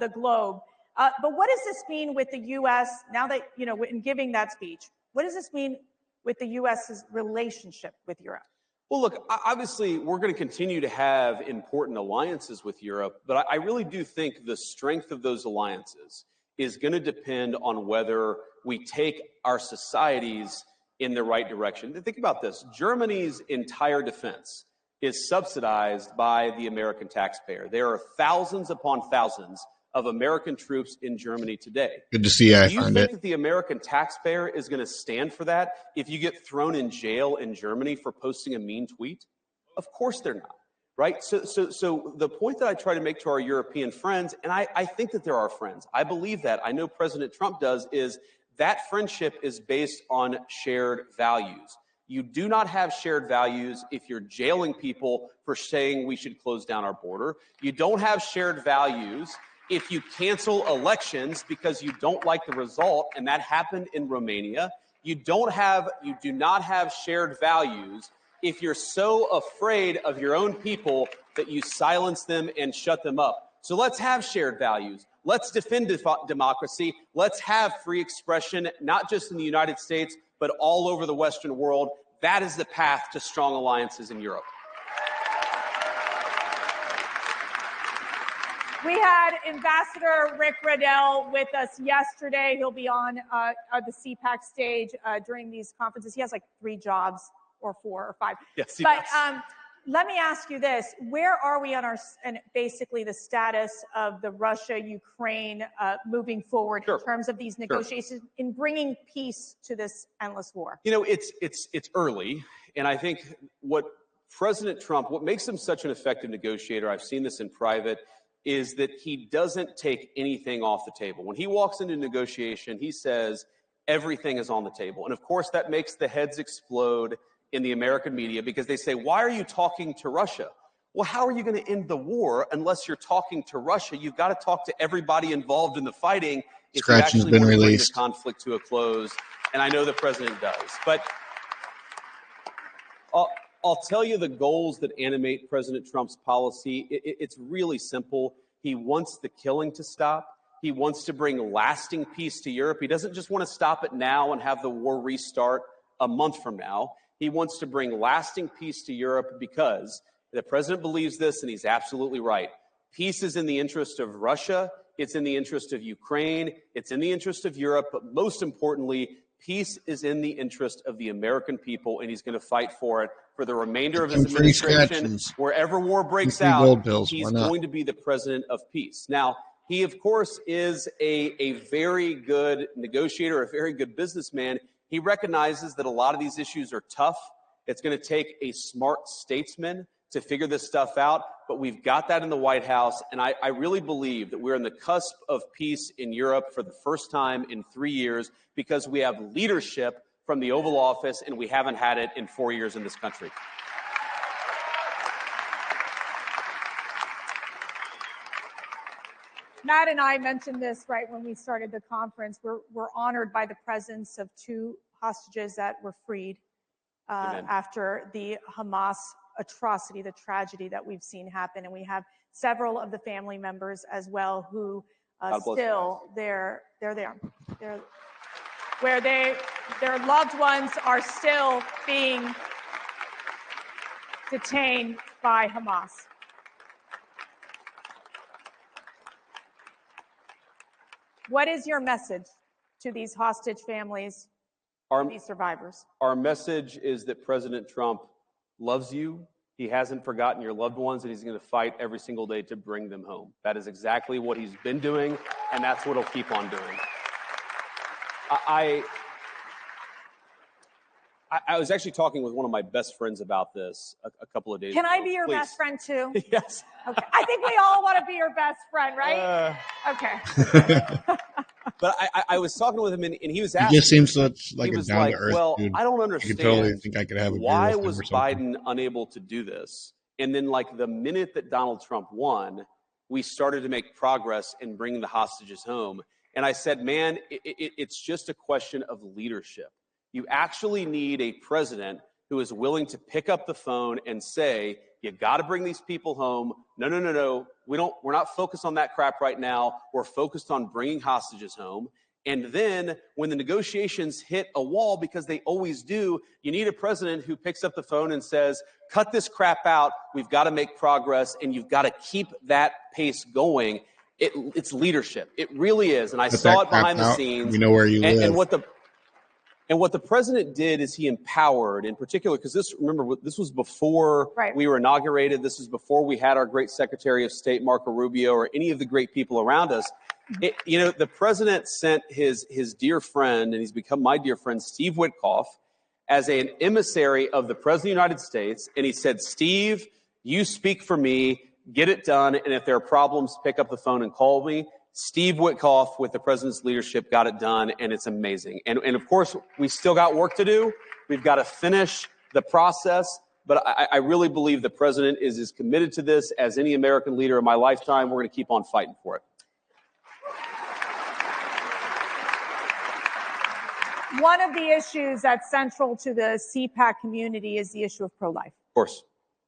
the globe. But what does this mean with the U.S. now that, in giving that speech, what does this mean with the U.S.'s relationship with Europe? Well, look, obviously, we're going to continue to have important alliances with Europe, but I really do think the strength of those alliances is going to depend on whether we take our societies in the right direction. Think about this. Germany's entire defense is subsidized by the American taxpayer. There are thousands upon thousands of American troops in Germany today. Good to see you. Do you think that the American taxpayer is going to stand for that if you get thrown in jail in Germany for posting a mean tweet? Of course they're not, right? So the point that I try to make to our European friends, and I think that they're our friends, I believe that, I know President Trump does, is that friendship is based on shared values. You do not have shared values if you're jailing people for saying we should close down our border. You don't have shared values if you cancel elections because you don't like the result, and that happened in Romania. You do not have shared values if you're so afraid of your own people that you silence them and shut them up. So let's have shared values. Let's defend democracy. Let's have free expression, not just in the United States, but all over the Western world. That is the path to strong alliances in Europe. We had Ambassador Rick Riddell with us yesterday. He'll be on the CPAC stage during these conferences. He has like 3 jobs or 4 or 5. Yes, but let me ask you this. Where are we on basically the status of the Russia-Ukraine moving forward in terms of these negotiations in bringing peace to this endless war? It's early. And I think what makes him such an effective negotiator, I've seen this in private, is that he doesn't take anything off the table. When he walks into negotiation, he says everything is on the table. And of course, that makes the heads explode in the American media because they say, why are you talking to Russia? Well, how are you going to end the war unless you're talking to Russia? You've got to talk to everybody involved in the fighting if you actually want to bring the conflict to a close. And I know the president does. But I'll tell you the goals that animate President Trump's policy. It's really simple. He wants the killing to stop. He wants to bring lasting peace to Europe. He doesn't just want to stop it now and have the war restart a month from now. He wants to bring lasting peace to Europe because the president believes this, and he's absolutely right. Peace is in the interest of Russia. It's in the interest of Ukraine. It's in the interest of Europe. But most importantly, peace is in the interest of the American people, and he's going to fight for it for the remainder of his administration. Wherever war breaks out, he's going to be the president of peace. Now, he, of course, is a very good negotiator, a very good businessman. He recognizes that a lot of these issues are tough. It's going to take a smart statesman to figure this stuff out, but we've got that in the White House, and I really believe that we're on the cusp of peace in Europe for the first time in 3 years because we have leadership from the Oval Office, and we haven't had it in 4 years in this country. Matt and I mentioned this right when we started the conference. We're honored by the presence of 2 hostages that were freed after the Hamas atrocity, the tragedy that we've seen happen. And we have several of the family members as well who still they're there. Where their loved ones are still being detained by Hamas. What is your message to these hostage families, these survivors? Our message is that President Trump loves you. He hasn't forgotten your loved ones, and he's going to fight every single day to bring them home. That is exactly what he's been doing, and that's what he'll keep on doing. I was actually talking with one of my best friends about this a couple of days ago. Can I be your best friend too? Yes. Okay. I think we all want to be your best friend, right? Okay. But I was talking with him, and he was asking. He just seems such like he a was down to like, earth well, dude. I don't I understand. could totally think I could have a beer why with him was or something. Biden unable to do this? And then, like, the minute that Donald Trump won, we started to make progress in bringing the hostages home. And I said, man, it's just a question of leadership. You actually need a president who is willing to pick up the phone and say, you got to bring these people home. No. We're not focused on that crap right now. We're focused on bringing hostages home. And then when the negotiations hit a wall, because they always do, you need a president who picks up the phone and says, cut this crap out. We've got to make progress, and you've got to keep that pace going. It's leadership. It really is. And I saw it behind the scenes. We know where you live. And what the president did is he empowered, in particular, because this was before we were inaugurated. This was before we had our great Secretary of State, Marco Rubio, or any of the great people around us. The president sent his dear friend, and he's become my dear friend, Steve Witkoff, as an emissary of the President of the United States. And he said, Steve, you speak for me, get it done. And if there are problems, pick up the phone and call me. Steve Witkoff, with the president's leadership, got it done, and it's amazing. And of course, we still got work to do. We've got to finish the process. But I really believe the president is as committed to this as any American leader in my lifetime. We're going to keep on fighting for it. One of the issues that's central to the CPAC community is the issue of pro-life. Of course.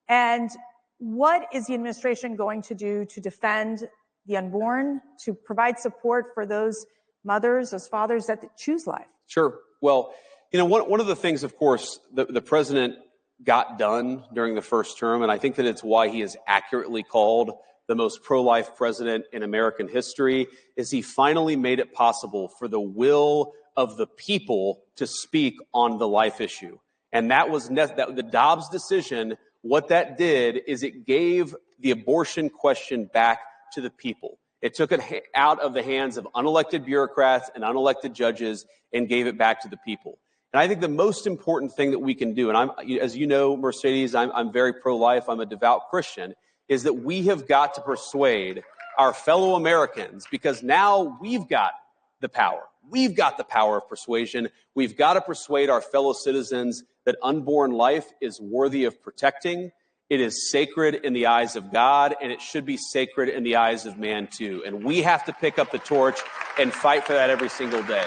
And what is the administration going to do to defend the unborn, to provide support for those mothers, those fathers that choose life? Sure. Well, one of the things, of course, the president got done during the first term, and I think that it's why he is accurately called the most pro-life president in American history, is he finally made it possible for the will of the people to speak on the life issue. And that was the Dobbs decision. What that did is it gave the abortion question back to the people. It took it out of the hands of unelected bureaucrats and unelected judges and gave it back to the people. And I think the most important thing that we can do, and as you know, Mercedes, I'm very pro-life, I'm a devout Christian, is that we have got to persuade our fellow Americans, because now we've got the power. We've got the power of persuasion. We've got to persuade our fellow citizens that unborn life is worthy of protecting. It is sacred in the eyes of God, and it should be sacred in the eyes of man too. And we have to pick up the torch and fight for that every single day.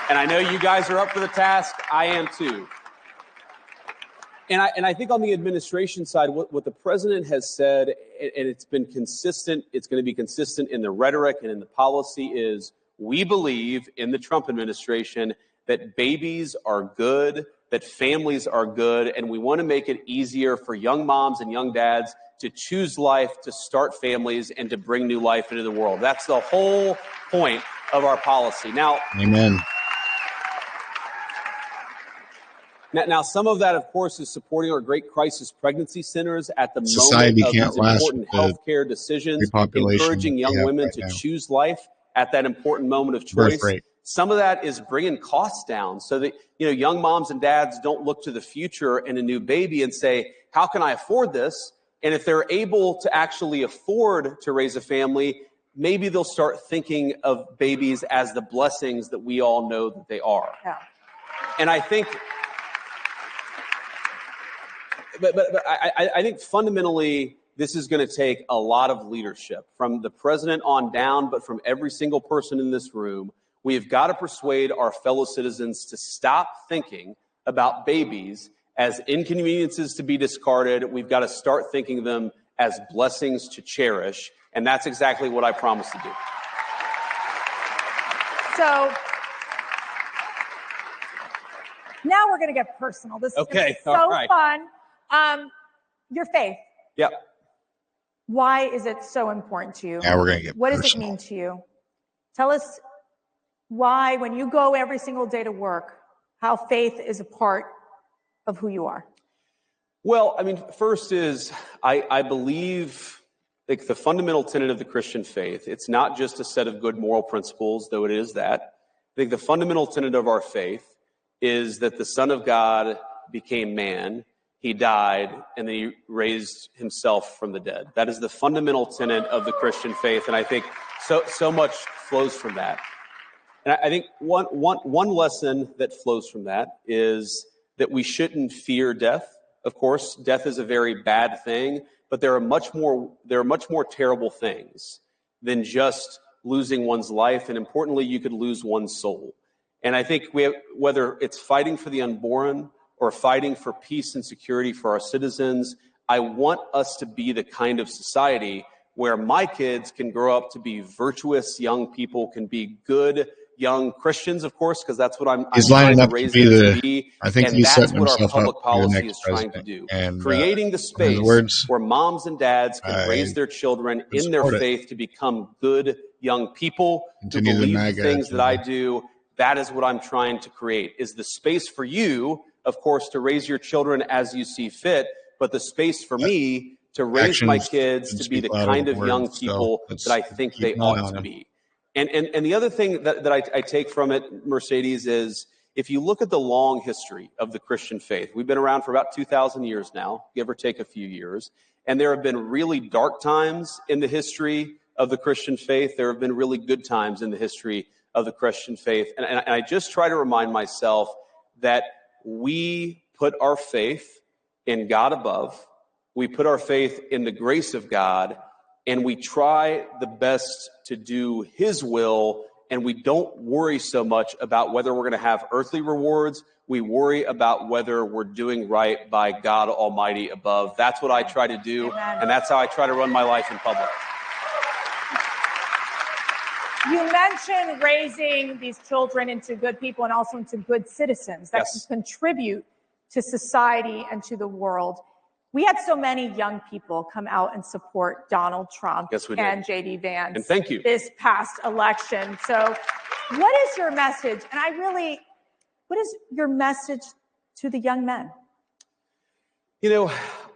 And I know you guys are up for the task. I am too. And I think on the administration side, what the president has said, and it's been consistent, it's going to be consistent in the rhetoric and in the policy, is we believe in the Trump administration that babies are good, that families are good, and we want to make it easier for young moms and young dads to choose life, to start families, and to bring new life into the world. That's the whole point of our policy. Now, amen. Now, some of that, of course, is supporting our great crisis pregnancy centers at the Society moment of can't these last important healthcare decisions, encouraging young women to choose life at that important moment of choice. Some of that is bringing costs down so that, young moms and dads don't look to the future and a new baby and say, how can I afford this? And if they're able to actually afford to raise a family, maybe they'll start thinking of babies as the blessings that we all know that they are. Yeah. And I think, but I think fundamentally, this is going to take a lot of leadership from the president on down, but from every single person in this room. We have got to persuade our fellow citizens to stop thinking about babies as inconveniences to be discarded. We've got to start thinking of them as blessings to cherish. And that's exactly what I promise to do. So now we're going to get personal. This is so fun. Your faith. Yep. Why is it so important to you? Yeah, we're going to get What personal. does it mean to you? Tell us why, when you go every single day to work, how faith is a part of who you are. Well, I mean, first is I believe like the fundamental tenet of the Christian faith. It's not just a set of good moral principles, though it is that. I think the fundamental tenet of our faith is that the Son of God became man. He died, and then he raised himself from the dead. That is the fundamental tenet of the Christian faith, and I think so much flows from that. And I think one lesson that flows from that is that we shouldn't fear death. Of course, death is a very bad thing, but there are much more terrible things than just losing one's life. And importantly, you could lose one's soul. And I think whether it's fighting for the unborn or fighting for peace and security for our citizens, I want us to be the kind of society where my kids can grow up to be virtuous young people, can be good young Christians, of course, because that's what I'm trying to raise them to be. I think And he's that's setting what our himself up public to be the policy next is trying to president. do. And Creating the in space words, where moms and dads can I raise their children in their support it. faith to become good young people who Continue the believe the MAGA things that I agenda. do. That is what I'm trying to create, is the space for you, of course, to raise your children as you see fit, but the space for me to raise my Actions kids should to be speak the louder kind than of young words, so people let's that I think keep they an eye ought on to him. be. And the other thing that I take from it, Mercedes, is if you look at the long history of the Christian faith, we've been around for about 2,000 years now, give or take a few years, and there have been really dark times in the history of the Christian faith. There have been really good times in the history of the Christian faith. And I just try to remind myself that we put our faith in God above, we put our faith in the grace of God, and we try the best to do His will, and we don't worry so much about whether we're going to have earthly rewards. We worry about whether we're doing right by God Almighty above. That's what I try to do, and that's how I try to run my life in public. You mentioned raising these children into good people and also into good citizens that Yes. can contribute to society and to the world. We had so many young people come out and support Donald Trump Yes, we did. and J.D. Vance And thank you. this past election. So what is your message? And what is your message to the young men? You know,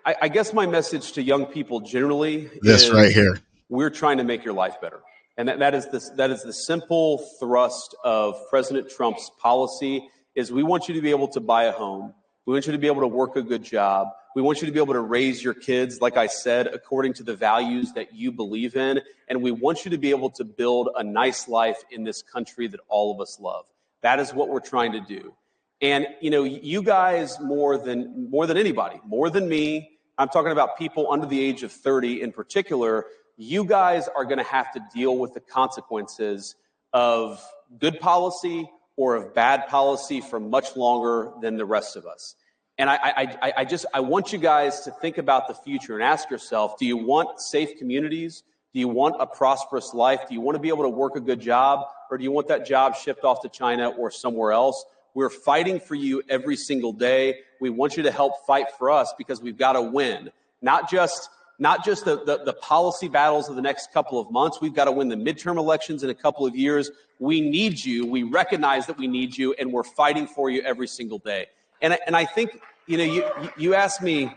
I guess my message to young people generally This is right here. we're trying to make your life better. And that is the simple thrust of President Trump's policy is we want you to be able to buy a home. We want you to be able to work a good job. We want you to be able to raise your kids, like I said, according to the values that you believe in. And we want you to be able to build a nice life in this country that all of us love. That is what we're trying to do. And, you know, you guys more than anybody, more than me, I'm talking about people under the age of 30 in particular, you guys are going to have to deal with the consequences of good policy or of bad policy for much longer than the rest of us. And I want you guys to think about the future and ask yourself, do you want safe communities? Do you want a prosperous life? Do you want to be able to work a good job? Or do you want that job shipped off to China or somewhere else? We're fighting for you every single day. We want you to help fight for us because we've got to win. Not just the policy battles of the next couple of months. We've got to win the midterm elections in a couple of years. We need you. We recognize that we need you, and we're fighting for you every single day. And I think, you know, you asked me,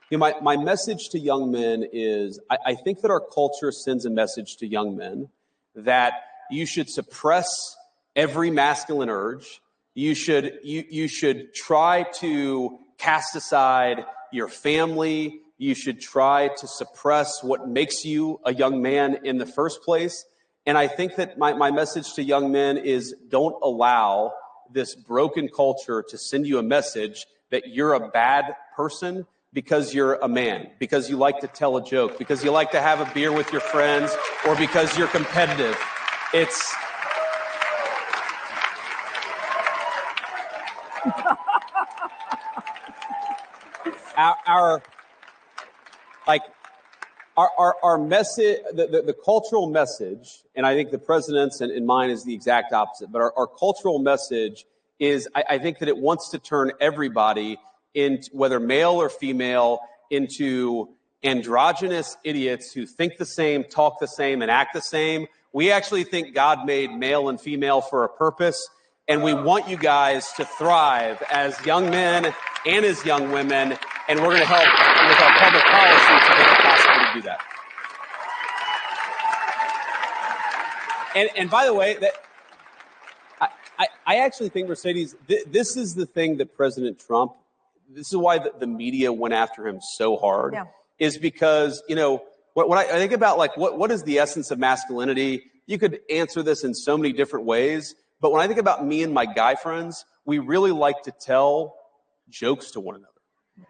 you know, my message to young men is I think that our culture sends a message to young men that you should suppress every masculine urge. You should try to cast aside your family. You should try to suppress what makes you a young man in the first place. And I think that my message to young men is don't allow this broken culture to send you a message that you're a bad person because you're a man, because you like to tell a joke, because you like to have a beer with your friends, or because you're competitive. It's our message, the cultural message, and I think the president's and mine is the exact opposite, but our cultural message is I think that it wants to turn everybody, whether male or female, into androgynous idiots who think the same, talk the same, and act the same. We actually think God made male and female for a purpose, and we want you guys to thrive as young men and as young women, and we're going to help with our public policy to make it possible to do that. And by the way, that I actually think, Mercedes, this is the thing that President Trump, this is why the media went after him so hard, is because, you know, when I think about, like, what is the essence of masculinity? You could answer this in so many different ways, But when I think about me and my guy friends, we really like to tell jokes to one another.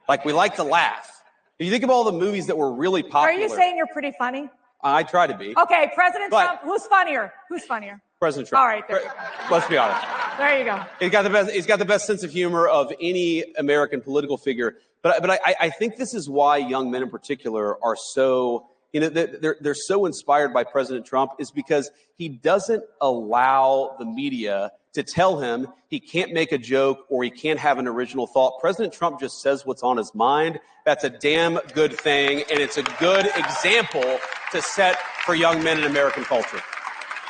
Like, we like to laugh. If you think of all the movies that were really popular. Are you saying you're pretty funny? I try to be. Okay, President Trump, who's funnier? Who's funnier? President Trump. All right, there you go. Let's be honest. There you go. He's got the best sense of humor of any American political figure. But I think this is why young men in particular are so, they're so inspired by President Trump, is because he doesn't allow the media to tell him he can't make a joke or he can't have an original thought. President Trump just says what's on his mind. That's a damn good thing, and it's a good example to set for young men in American culture.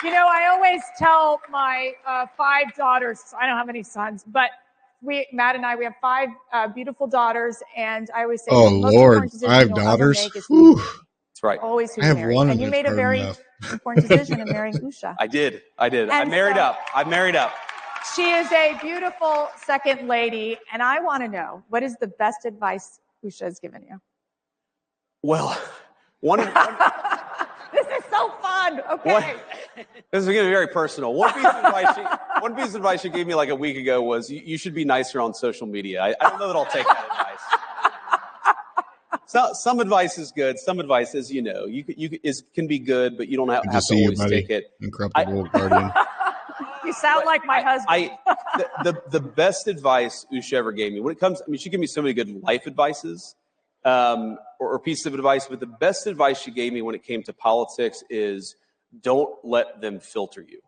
I always tell my 5 daughters, I don't have any sons, but Matt and I, we have 5 beautiful daughters, and I always say, oh Lord, 5 daughters? That's right. Always who I have marry. one, and you made a very important decision in marrying Usha. I did. And I married up. She is a beautiful second lady, and I want to know, what is the best advice Usha has given you? Well, this is so fun. Okay. This is going to be very personal. One piece of advice she gave me like a week ago was, you should be nicer on social media. I don't know that I'll take that advice. Some advice is good. Some advice is, can be good, but you don't have to always take it. Incorruptible guardian. You sound like my husband. The best advice Usha ever gave me, when it comes, she gave me so many good life advices, or pieces of advice, but the best advice she gave me when it came to politics is, don't let them filter you.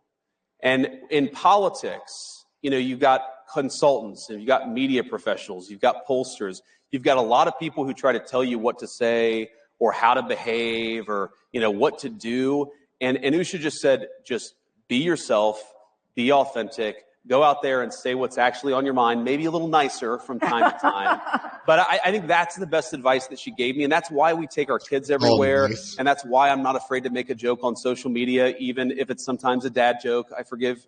And in politics, you've got consultants, and you've got media professionals, you've got pollsters, you've got a lot of people who try to tell you what to say or how to behave or, what to do. And Usha just said, just be yourself, be authentic, go out there and say what's actually on your mind, maybe a little nicer from time to time. But I think that's the best advice that she gave me. And that's why we take our kids everywhere. Nice. And that's why I'm not afraid to make a joke on social media, even if it's sometimes a dad joke. Forgive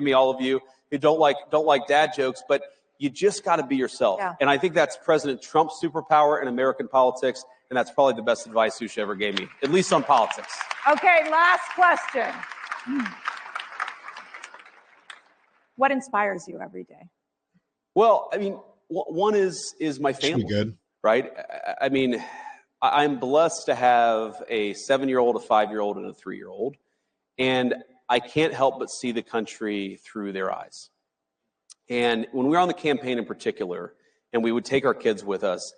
me, all of you who don't like dad jokes, but you just got to be yourself. Yeah. And I think that's President Trump's superpower in American politics. And that's probably the best advice Usha ever gave me, at least on politics. Okay, last question. What inspires you every day? Well, one is my family. Should be good. Right? I'm blessed to have a 7-year-old, a 5-year-old, and a 3-year-old. And I can't help but see the country through their eyes. And when we were on the campaign in particular, and we would take our kids with us,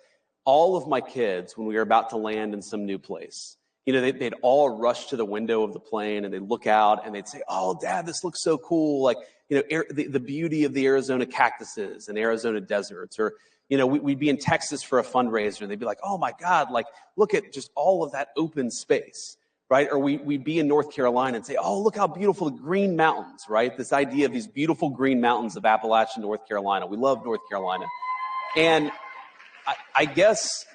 all of my kids, when we were about to land in some new place, they'd all rush to the window of the plane and they'd look out and they'd say, "Oh, Dad, this looks so cool." Like, the beauty of the Arizona cactuses and Arizona deserts. Or, we'd be in Texas for a fundraiser and they'd be like, "Oh my God, like, look at just all of that open space." Right? Or we'd be in North Carolina and say, "Oh, look how beautiful the green mountains," right? This idea of these beautiful green mountains of Appalachia, North Carolina. We love North Carolina. And I guess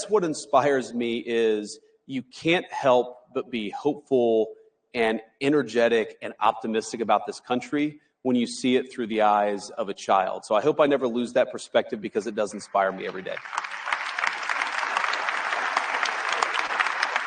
what inspires me is you can't help but be hopeful and energetic and optimistic about this country when you see it through the eyes of a child. So I hope I never lose that perspective, because it does inspire me every day.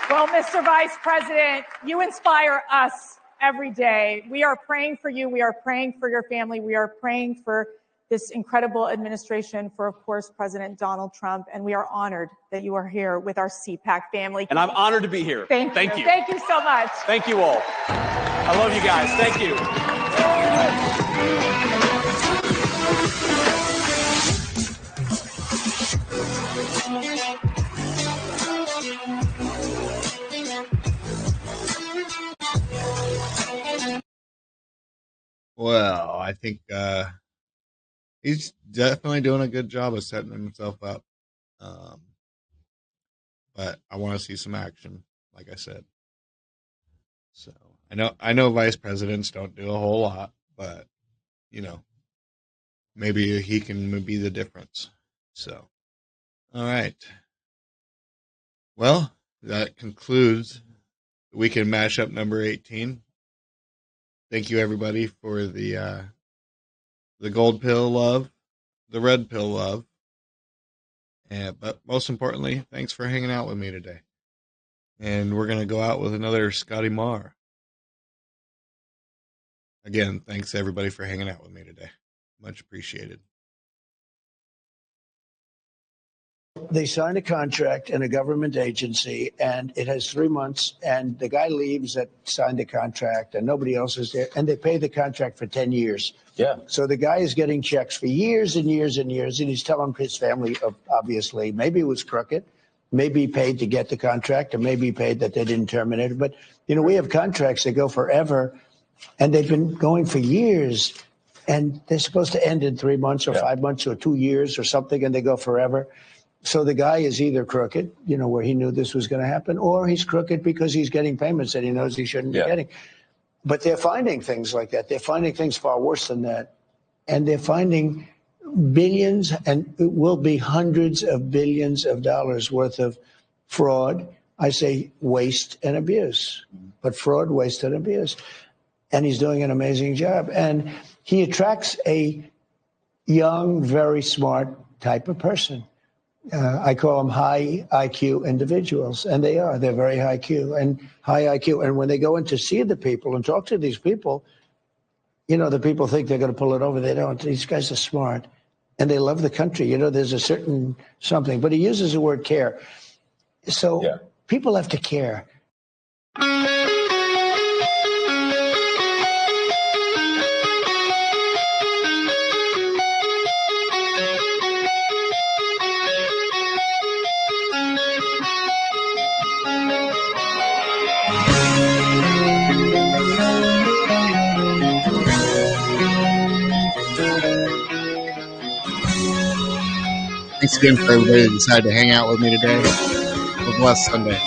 Well, Mr. Vice President, you inspire us every day. We are praying for you. We are praying for your family. We are praying for this incredible administration, for, of course, President Donald Trump. And we are honored that you are here with our CPAC family. And I'm honored to be here. Thank you. Thank you so much. Thank you all. I love you guys. Thank you. Well, I think he's definitely doing a good job of setting himself up. But I want to see some action, like I said. So I know vice presidents don't do a whole lot, but maybe he can be the difference. So, all right. Well, that concludes the Weekend Mashup number 18. Thank you, everybody, for the gold pill love, the red pill love, but most importantly, thanks for hanging out with me today. And we're going to go out with another Scotty Marr. Again, thanks everybody for hanging out with me today. Much appreciated. They sign a contract in a government agency, and it has 3 months, and the guy leaves that signed the contract, and nobody else is there, and they pay the contract for 10 years. Yeah. So the guy is getting checks for years and years and years, and he's telling his family, obviously, maybe it was crooked, maybe he paid to get the contract, or maybe he paid that they didn't terminate it. But, we have contracts that go forever, and they've been going for years, and they're supposed to end in 3 months or 5 months or 2 years or something, and they go forever. So the guy is either crooked, where he knew this was going to happen, or he's crooked because he's getting payments that he knows he shouldn't be getting. But they're finding things like that. They're finding things far worse than that. And they're finding billions, and it will be hundreds of billions of dollars worth of fraud. I say waste and abuse, but fraud, waste, and abuse. And he's doing an amazing job. And he attracts a young, very smart type of person. I call them high IQ individuals, and they are. They're very high IQ and high IQ. And when they go in to see the people and talk to these people, the people think they're going to pull it over. They don't. These guys are smart, and they love the country. There's a certain something. But he uses the word care. So people have to care. Thanks again for everybody that decided to hang out with me today. Have a blessed Sunday.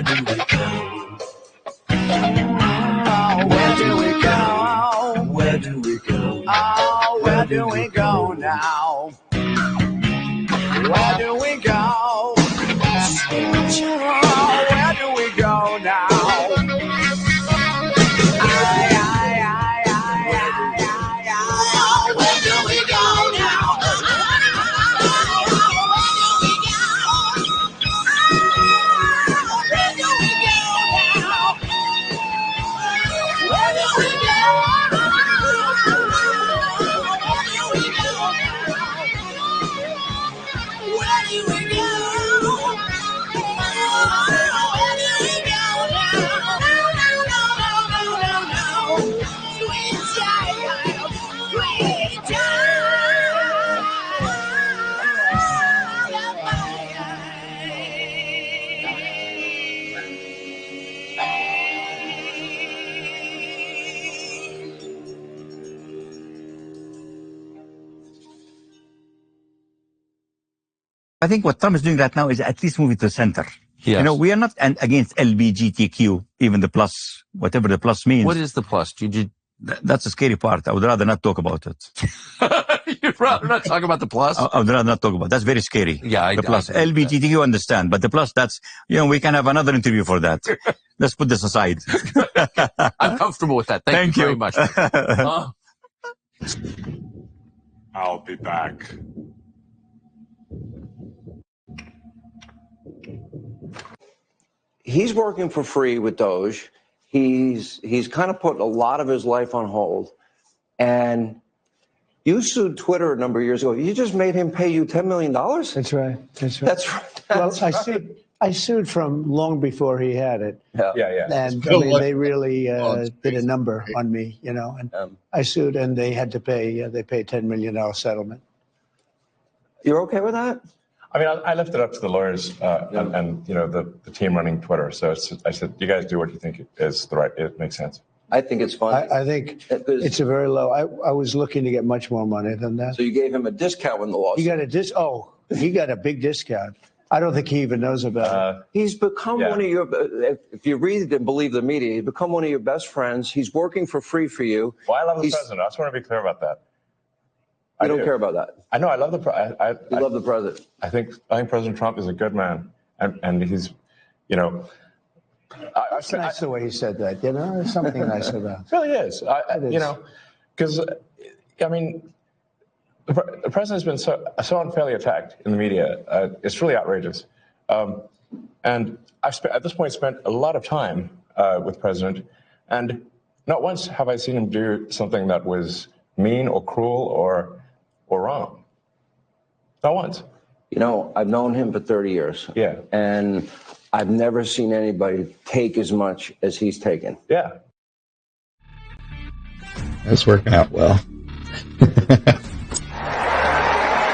do we go? Oh, where do we go? Where do we go? Oh, where do we go now? Where do we go? Oh, where do we go now? Where do we go now? I think what Trump is doing right now is at least moving to the center. Yes. You know, we are not against LGBTQ, even the plus, whatever the plus means. What is the plus? That's the scary part. I would rather not talk about it. You'd rather not talk about the plus? I would rather not talk about it. That's very scary. Yeah, the plus. LGBTQ understand, but the plus, that's, you know, we can have another interview for that. Let's put this aside. I'm comfortable with that. Thank you very much. I'll be back. He's working for free with Doge. He's kind of put a lot of his life on hold. And you sued Twitter a number of years ago. You just made him pay you $10 million? That's right. That's right. That's right. Well, That's I sued from long before he had it. Yeah. And I mean, they really did a number on me, you know. And I sued, and they had to pay. They paid $10 million settlement. You're okay with that? I mean, I left it up to the lawyers and you know the team running Twitter. So I said, you guys do what you think is the right. It makes sense. I think it's fun. I think it's a very low. I was looking to get much more money than that. So you gave him a discount when the lawsuit. He got a Oh, he got a big discount. I don't think he even knows about it. He's become one of your. If you read and believe the media, he's become one of your best friends. He's working for free for you. Well, I love the president. I just want to be clear about that. You don't care about that. I know. I love the president. You love the president. I think President Trump is a good man, and he's, you know. It's nice the way he said that. You know, there's something nice about it. It really is. You know, because I mean, the president's been so unfairly attacked in the media. It's really outrageous. And I've at this point spent a lot of time with the president, and not once have I seen him do something that was mean or cruel or wrong. Not once. You know, I've known him for 30 years. Yeah. And I've never seen anybody take as much as he's taken. Yeah. That's working out well.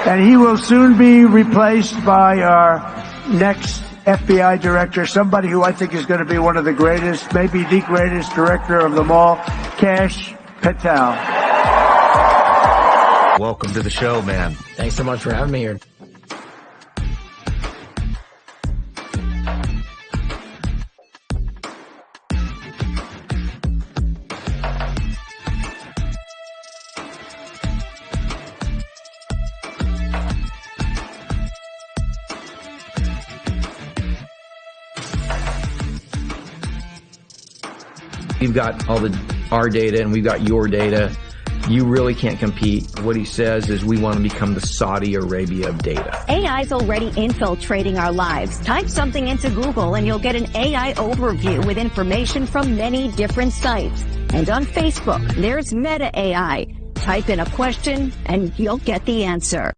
And he will soon be replaced by our next FBI director, somebody who I think is going to be one of the greatest, maybe the greatest director of them all, Kash Patel. Welcome to the show, man. Thanks so much for having me here. We've got our data and we've got your data. You really can't compete. What he says is we want to become the Saudi Arabia of data. AI's already infiltrating our lives. Type something into Google and you'll get an AI overview with information from many different sites. And on Facebook, there's Meta AI. Type in a question and you'll get the answer.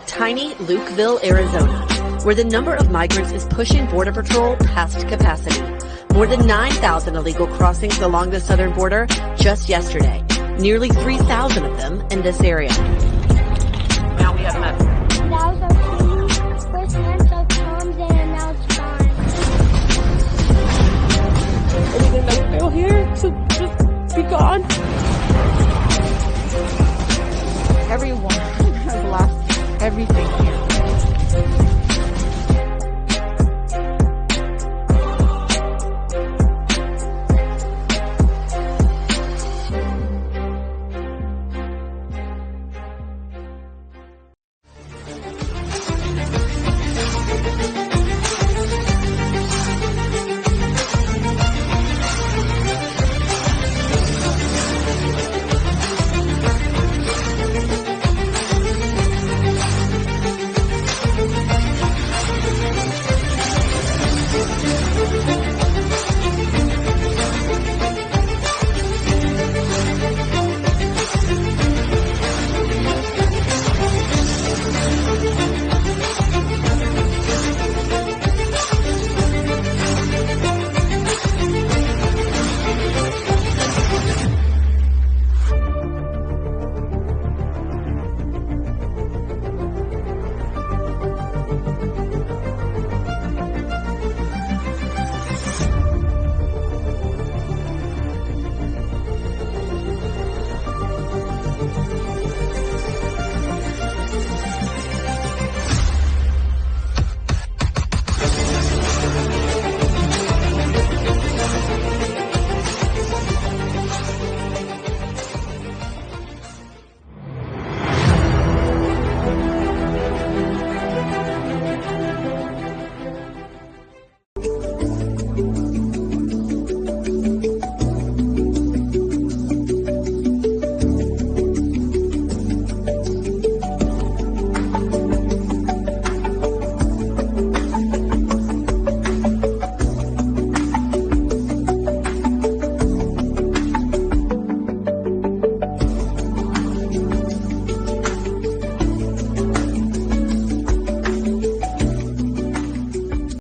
Tiny Lukeville, Arizona, where the number of migrants is pushing Border Patrol past capacity. More than 9,000 illegal crossings along the southern border just yesterday, nearly 3,000 of them in this area. Now we have met. That was our first month of Tom's and now it's gone. to just be gone. Everyone has lost everything here.